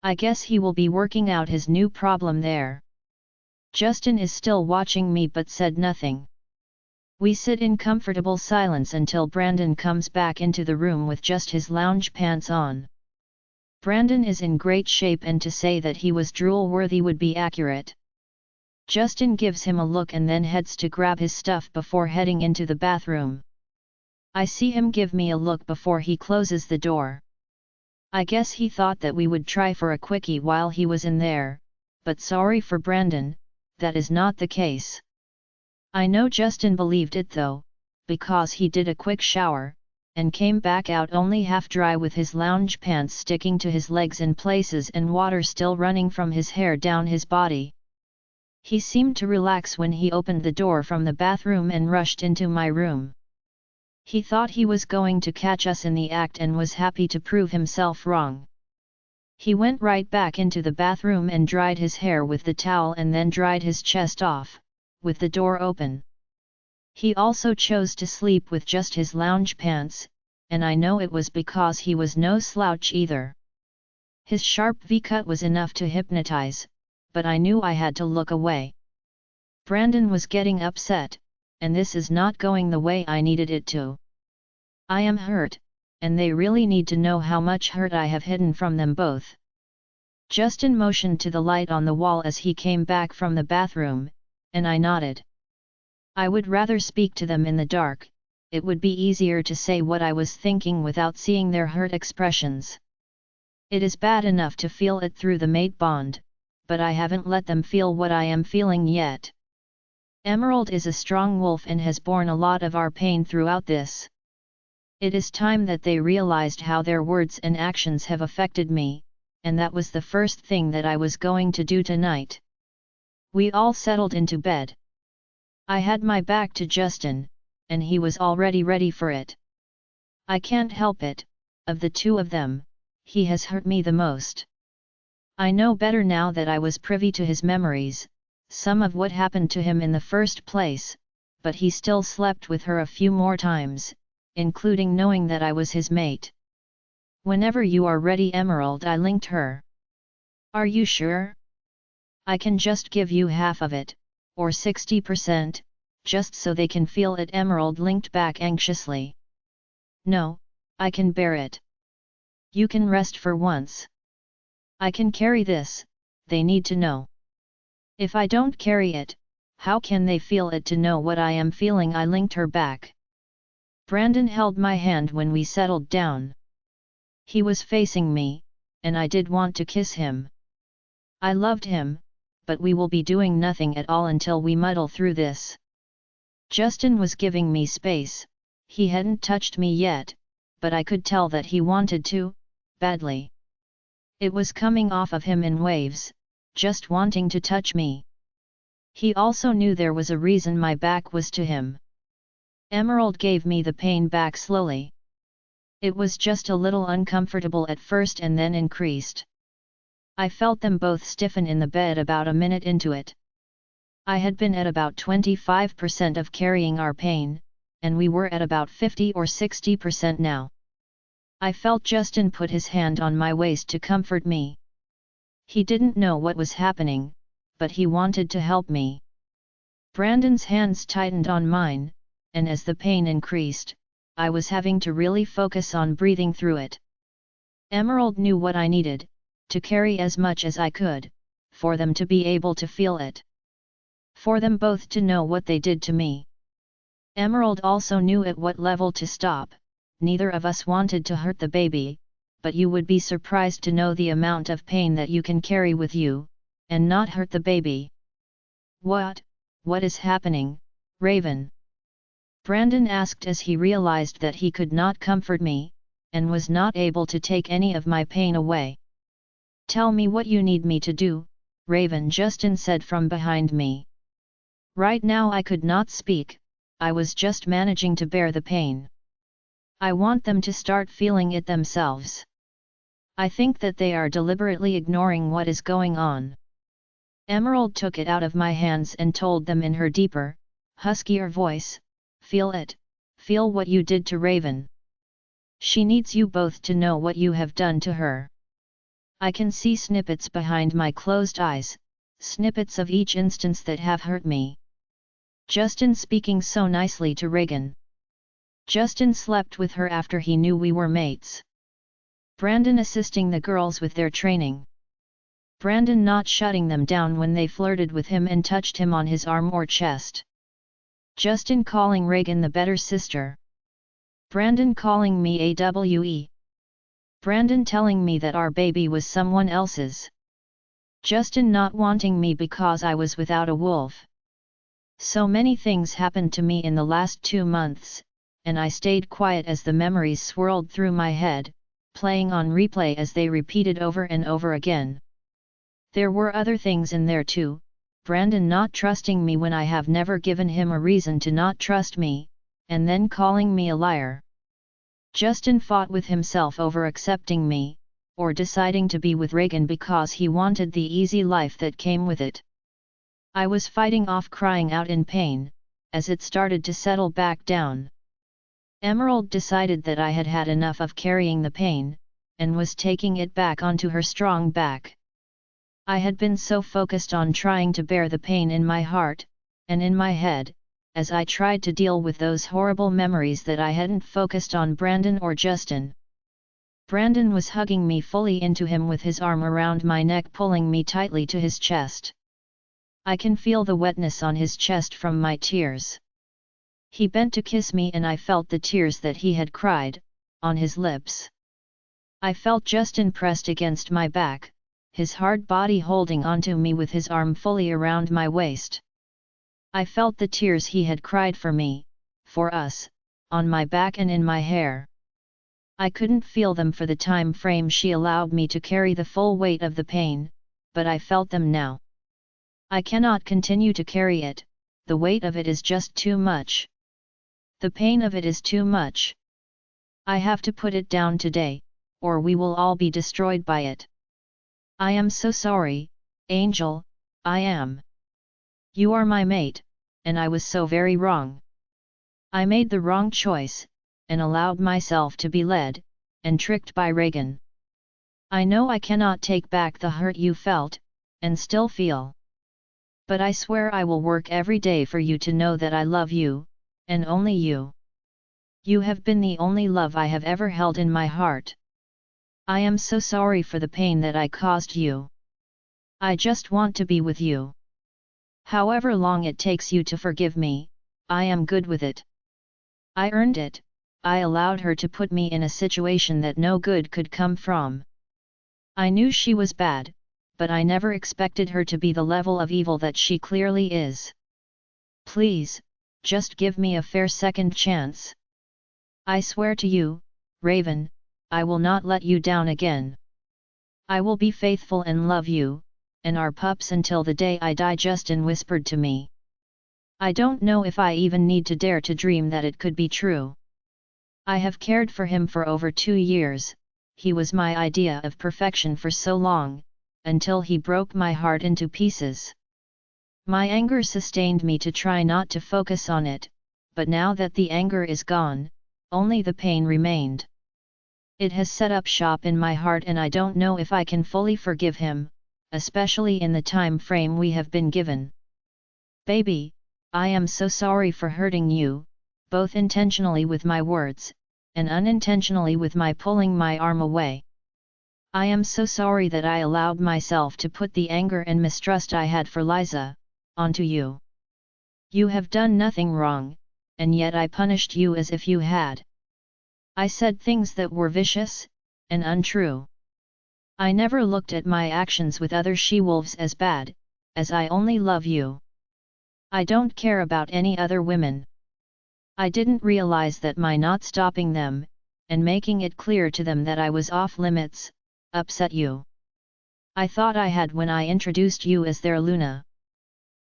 [SPEAKER 1] I guess he will be working out his new problem there. Justin is still watching me but said nothing. We sit in comfortable silence until Brandon comes back into the room with just his lounge pants on. Brandon is in great shape, and to say that he was drool-worthy would be accurate. Justin gives him a look and then heads to grab his stuff before heading into the bathroom. I see him give me a look before he closes the door. I guess he thought that we would try for a quickie while he was in there, but sorry for Brandon, that is not the case. I know Justin believed it though, because he did a quick shower, and came back out only half dry with his lounge pants sticking to his legs in places and water still running from his hair down his body. He seemed to relax when he opened the door from the bathroom and rushed into my room. He thought he was going to catch us in the act and was happy to prove himself wrong. He went right back into the bathroom and dried his hair with the towel and then dried his chest off, with the door open. He also chose to sleep with just his lounge pants, and I know it was because he was no slouch either. His sharp V-cut was enough to hypnotize, but I knew I had to look away. Brandon was getting upset, and this is not going the way I needed it to. I am hurt, and they really need to know how much hurt I have hidden from them both. Justin motioned to the light on the wall as he came back from the bathroom, and I nodded. I would rather speak to them in the dark. It would be easier to say what I was thinking without seeing their hurt expressions. It is bad enough to feel it through the mate bond, but I haven't let them feel what I am feeling yet. Emerald is a strong wolf and has borne a lot of our pain throughout this. It is time that they realized how their words and actions have affected me, and that was the first thing that I was going to do tonight. We all settled into bed. I had my back to Justin, and he was already ready for it. I can't help it, of the two of them, he has hurt me the most. I know better now that I was privy to his memories, some of what happened to him in the first place, but he still slept with her a few more times, including knowing that I was his mate. "Whenever you are ready, Emerald," I linked her. "Are you sure? I can just give you half of it, or 60%, just so they can feel it," Emerald linked back anxiously. "No, I can bear it. You can rest for once. I can carry this, they need to know. If I don't carry it, how can they feel it to know what I am feeling?" I linked her back. Brandon held my hand when we settled down. He was facing me, and I did want to kiss him. I loved him, but we will be doing nothing at all until we muddle through this. Justin was giving me space. He hadn't touched me yet, but I could tell that he wanted to, badly. It was coming off of him in waves, just wanting to touch me. He also knew there was a reason my back was to him. Emerald gave me the pain back slowly. It was just a little uncomfortable at first and then increased. I felt them both stiffen in the bed about a minute into it. I had been at about 25% of carrying our pain, and we were at about 50 or 60% now. I felt Justin put his hand on my waist to comfort me. He didn't know what was happening, but he wanted to help me. Brandon's hands tightened on mine, and as the pain increased, I was having to really focus on breathing through it. Emerald knew what I needed, to carry as much as I could, for them to be able to feel it. For them both to know what they did to me. Emerald also knew at what level to stop. Neither of us wanted to hurt the baby, but you would be surprised to know the amount of pain that you can carry with you, and not hurt the baby. What is happening, Raven? Brandon asked as he realized that he could not comfort me, and was not able to take any of my pain away. Tell me what you need me to do, Raven, Justin said from behind me. Right now I could not speak, I was just managing to bear the pain. I want them to start feeling it themselves. I think that they are deliberately ignoring what is going on. Emerald took it out of my hands and told them in her deeper, huskier voice, feel it, feel what you did to Raven. She needs you both to know what you have done to her. I can see snippets behind my closed eyes, snippets of each instance that have hurt me. Justin speaking so nicely to Reagan. Justin slept with her after he knew we were mates. Brandon assisting the girls with their training. Brandon not shutting them down when they flirted with him and touched him on his arm or chest. Justin calling Reagan the better sister. Brandon calling me AWE. Brandon telling me that our baby was someone else's. Justin not wanting me because I was without a wolf. So many things happened to me in the last 2 months, and I stayed quiet as the memories swirled through my head, playing on replay as they repeated over and over again. There were other things in there too, Brandon not trusting me when I have never given him a reason to not trust me, and then calling me a liar. Justin fought with himself over accepting me, or deciding to be with Reagan because he wanted the easy life that came with it. I was fighting off crying out in pain, as it started to settle back down. Emerald decided that I had had enough of carrying the pain, and was taking it back onto her strong back. I had been so focused on trying to bear the pain in my heart, and in my head, as I tried to deal with those horrible memories that I hadn't focused on Brandon or Justin. Brandon was hugging me fully into him with his arm around my neck, pulling me tightly to his chest. I can feel the wetness on his chest from my tears. He bent to kiss me and I felt the tears that he had cried, on his lips. I felt Justin pressed against my back, his hard body holding onto me with his arm fully around my waist. I felt the tears he had cried for me, for us, on my back and in my hair. I couldn't feel them for the time frame she allowed me to carry the full weight of the pain, but I felt them now. I cannot continue to carry it, the weight of it is just too much. The pain of it is too much. I have to put it down today, or we will all be destroyed by it. I am so sorry, Angel, I am. You are my mate, and I was so very wrong. I made the wrong choice, and allowed myself to be led, and tricked by Reagan. I know I cannot take back the hurt you felt, and still feel. But I swear I will work every day for you to know that I love you, and only you. You have been the only love I have ever held in my heart. I am so sorry for the pain that I caused you. I just want to be with you. However long it takes you to forgive me, I am good with it. I earned it, I allowed her to put me in a situation that no good could come from. I knew she was bad, but I never expected her to be the level of evil that she clearly is. Please, just give me a fair second chance. I swear to you, Raven, I will not let you down again. I will be faithful and love you, and our pups until the day I die, Justin whispered to me. I don't know if I even need to dare to dream that it could be true. I have cared for him for over 2 years, he was my idea of perfection for so long, until he broke my heart into pieces. My anger sustained me to try not to focus on it, but now that the anger is gone, only the pain remained. It has set up shop in my heart and I don't know if I can fully forgive him, especially in the time frame we have been given. Baby, I am so sorry for hurting you, both intentionally with my words, and unintentionally with my pulling my arm away. I am so sorry that I allowed myself to put the anger and mistrust I had for Liza onto you. You have done nothing wrong, and yet I punished you as if you had. I said things that were vicious and untrue. I never looked at my actions with other she-wolves as bad, as I only love you. I don't care about any other women. I didn't realize that my not stopping them, and making it clear to them that I was off limits, upset you. I thought I had when I introduced you as their Luna.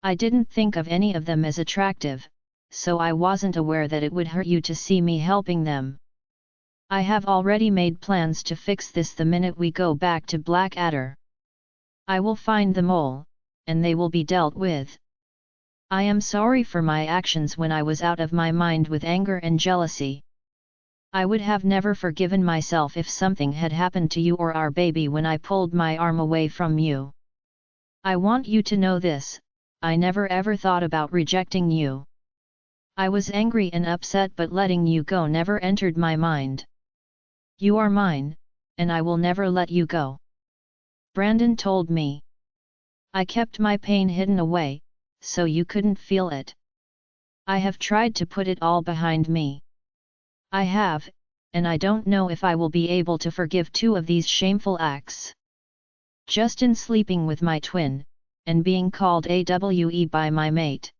[SPEAKER 1] I didn't think of any of them as attractive, so I wasn't aware that it would hurt you to see me helping them. I have already made plans to fix this the minute we go back to Blackadder. I will find them all, and they will be dealt with. I am sorry for my actions when I was out of my mind with anger and jealousy. I would have never forgiven myself if something had happened to you or our baby when I pulled my arm away from you. I want you to know this, I never ever thought about rejecting you. I was angry and upset, but letting you go never entered my mind. You are mine, and I will never let you go. Brandon told me. I kept my pain hidden away, so you couldn't feel it. I have tried to put it all behind me. I have, and I don't know if I will be able to forgive 2 of these shameful acts. Justin sleeping with my twin, and being called AWE by my mate.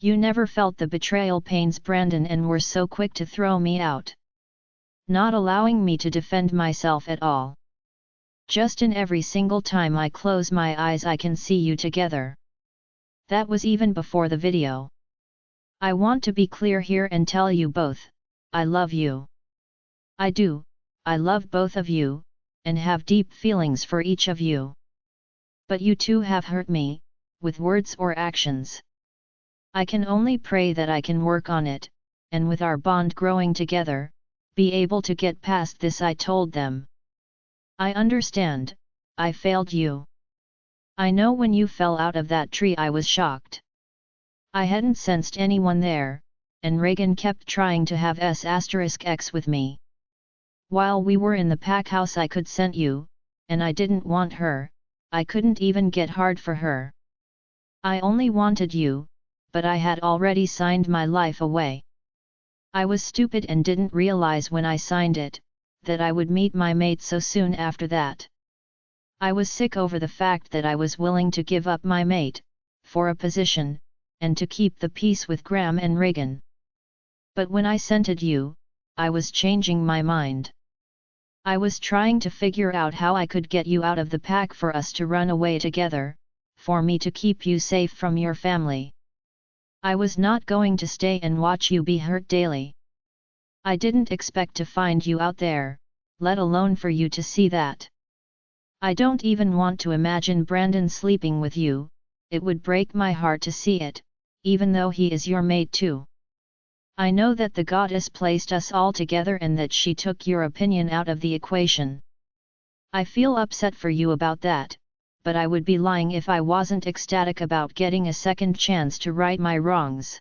[SPEAKER 1] You never felt the betrayal pains, Brandon, and were so quick to throw me out. Not allowing me to defend myself at all. Justin, every single time I close my eyes I can see you together. That was even before the video. I want to be clear here and tell you both, I love you. I do, I love both of you, and have deep feelings for each of you. But you two have hurt me, with words or actions. I can only pray that I can work on it, and with our bond growing together, be able to get past this, I told them. I understand, I failed you. I know when you fell out of that tree I was shocked. I hadn't sensed anyone there, and Reagan kept trying to have S*X with me. While we were in the pack house I could scent you, and I didn't want her, I couldn't even get hard for her. I only wanted you, but I had already signed my life away. I was stupid and didn't realize when I signed it, that I would meet my mate so soon after that. I was sick over the fact that I was willing to give up my mate, for a position, and to keep the peace with Graham and Reagan. But when I scented you, I was changing my mind. I was trying to figure out how I could get you out of the pack for us to run away together, for me to keep you safe from your family. I was not going to stay and watch you be hurt daily. I didn't expect to find you out there, let alone for you to see that. I don't even want to imagine Brandon sleeping with you, it would break my heart to see it, even though he is your mate too. I know that the goddess placed us all together and that she took your opinion out of the equation. I feel upset for you about that, but I would be lying if I wasn't ecstatic about getting a second chance to right my wrongs.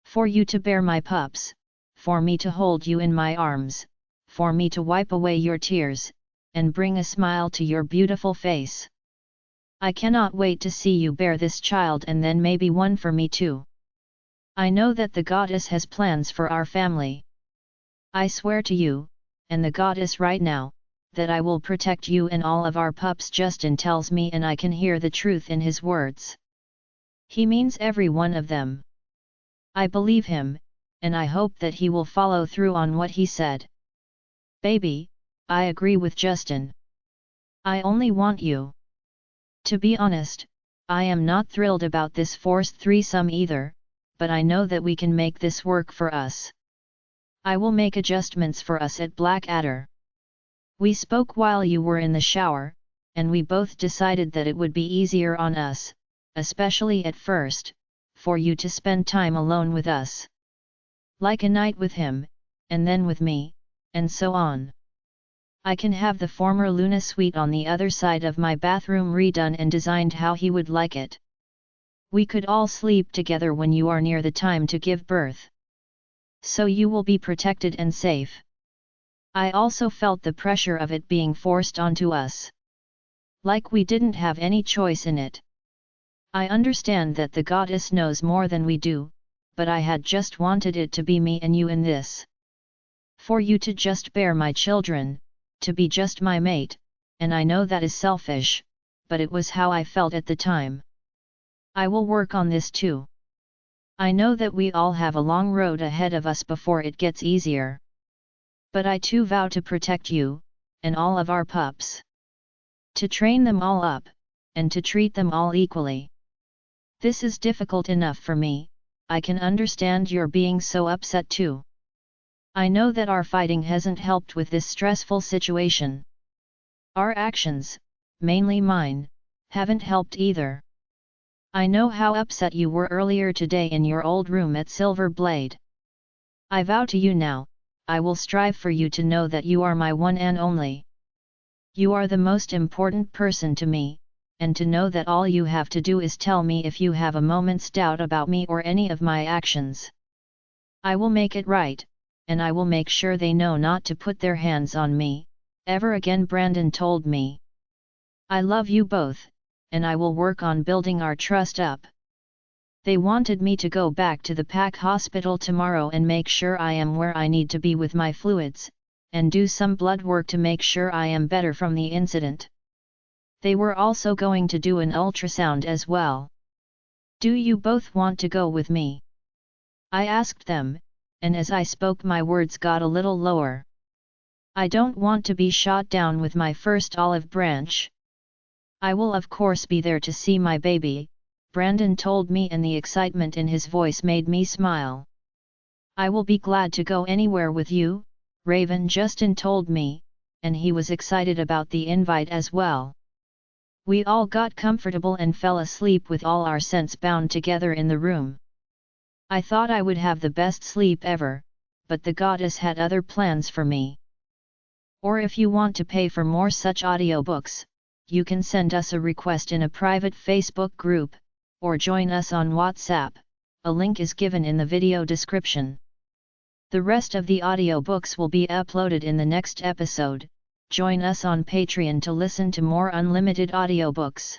[SPEAKER 1] For you to bear my pups, for me to hold you in my arms, for me to wipe away your tears, and bring a smile to your beautiful face. I cannot wait to see you bear this child and then maybe one for me too. I know that the goddess has plans for our family. I swear to you, and the goddess right now, that I will protect you and all of our pups. Justin tells me and I can hear the truth in his words. He means every one of them. I believe him, and I hope that he will follow through on what he said. Baby, I agree with Justin. I only want you. To be honest, I am not thrilled about this forced threesome either, but I know that we can make this work for us. I will make adjustments for us at Blackadder. We spoke while you were in the shower, and we both decided that it would be easier on us, especially at first, for you to spend time alone with us. Like a night with him, and then with me, and so on. I can have the former Luna suite on the other side of my bathroom redone and designed how he would like it. We could all sleep together when you are near the time to give birth. So you will be protected and safe. I also felt the pressure of it being forced onto us. Like we didn't have any choice in it. I understand that the goddess knows more than we do, but I had just wanted it to be me and you in this. For you to just bear my children, to be just my mate, and I know that is selfish, but it was how I felt at the time. I will work on this too. I know that we all have a long road ahead of us before it gets easier. But I too vow to protect you, and all of our pups. To train them all up, and to treat them all equally. This is difficult enough for me, I can understand your being so upset too. I know that our fighting hasn't helped with this stressful situation. Our actions, mainly mine, haven't helped either. I know how upset you were earlier today in your old room at Silver Blade. I vow to you now, I will strive for you to know that you are my one and only. You are the most important person to me, and to know that all you have to do is tell me if you have a moment's doubt about me or any of my actions. I will make it right, and I will make sure they know not to put their hands on me, ever again, Brandon told me. I love you both, and I will work on building our trust up. They wanted me to go back to the PAC hospital tomorrow and make sure I am where I need to be with my fluids, and do some blood work to make sure I am better from the incident. They were also going to do an ultrasound as well. Do you both want to go with me? I asked them, and as I spoke my words got a little lower. I don't want to be shot down with my first olive branch. I will of course be there to see my baby, Brandon told me, and the excitement in his voice made me smile. I will be glad to go anywhere with you, Raven Justin told me, and he was excited about the invite as well. We all got comfortable and fell asleep with all our scents bound together in the room. I thought I would have the best sleep ever, but the goddess had other plans for me. Or if you want to pay for more such audiobooks, you can send us a request in a private Facebook group, or join us on WhatsApp, a link is given in the video description. The rest of the audiobooks will be uploaded in the next episode. Join us on Patreon to listen to more unlimited audiobooks.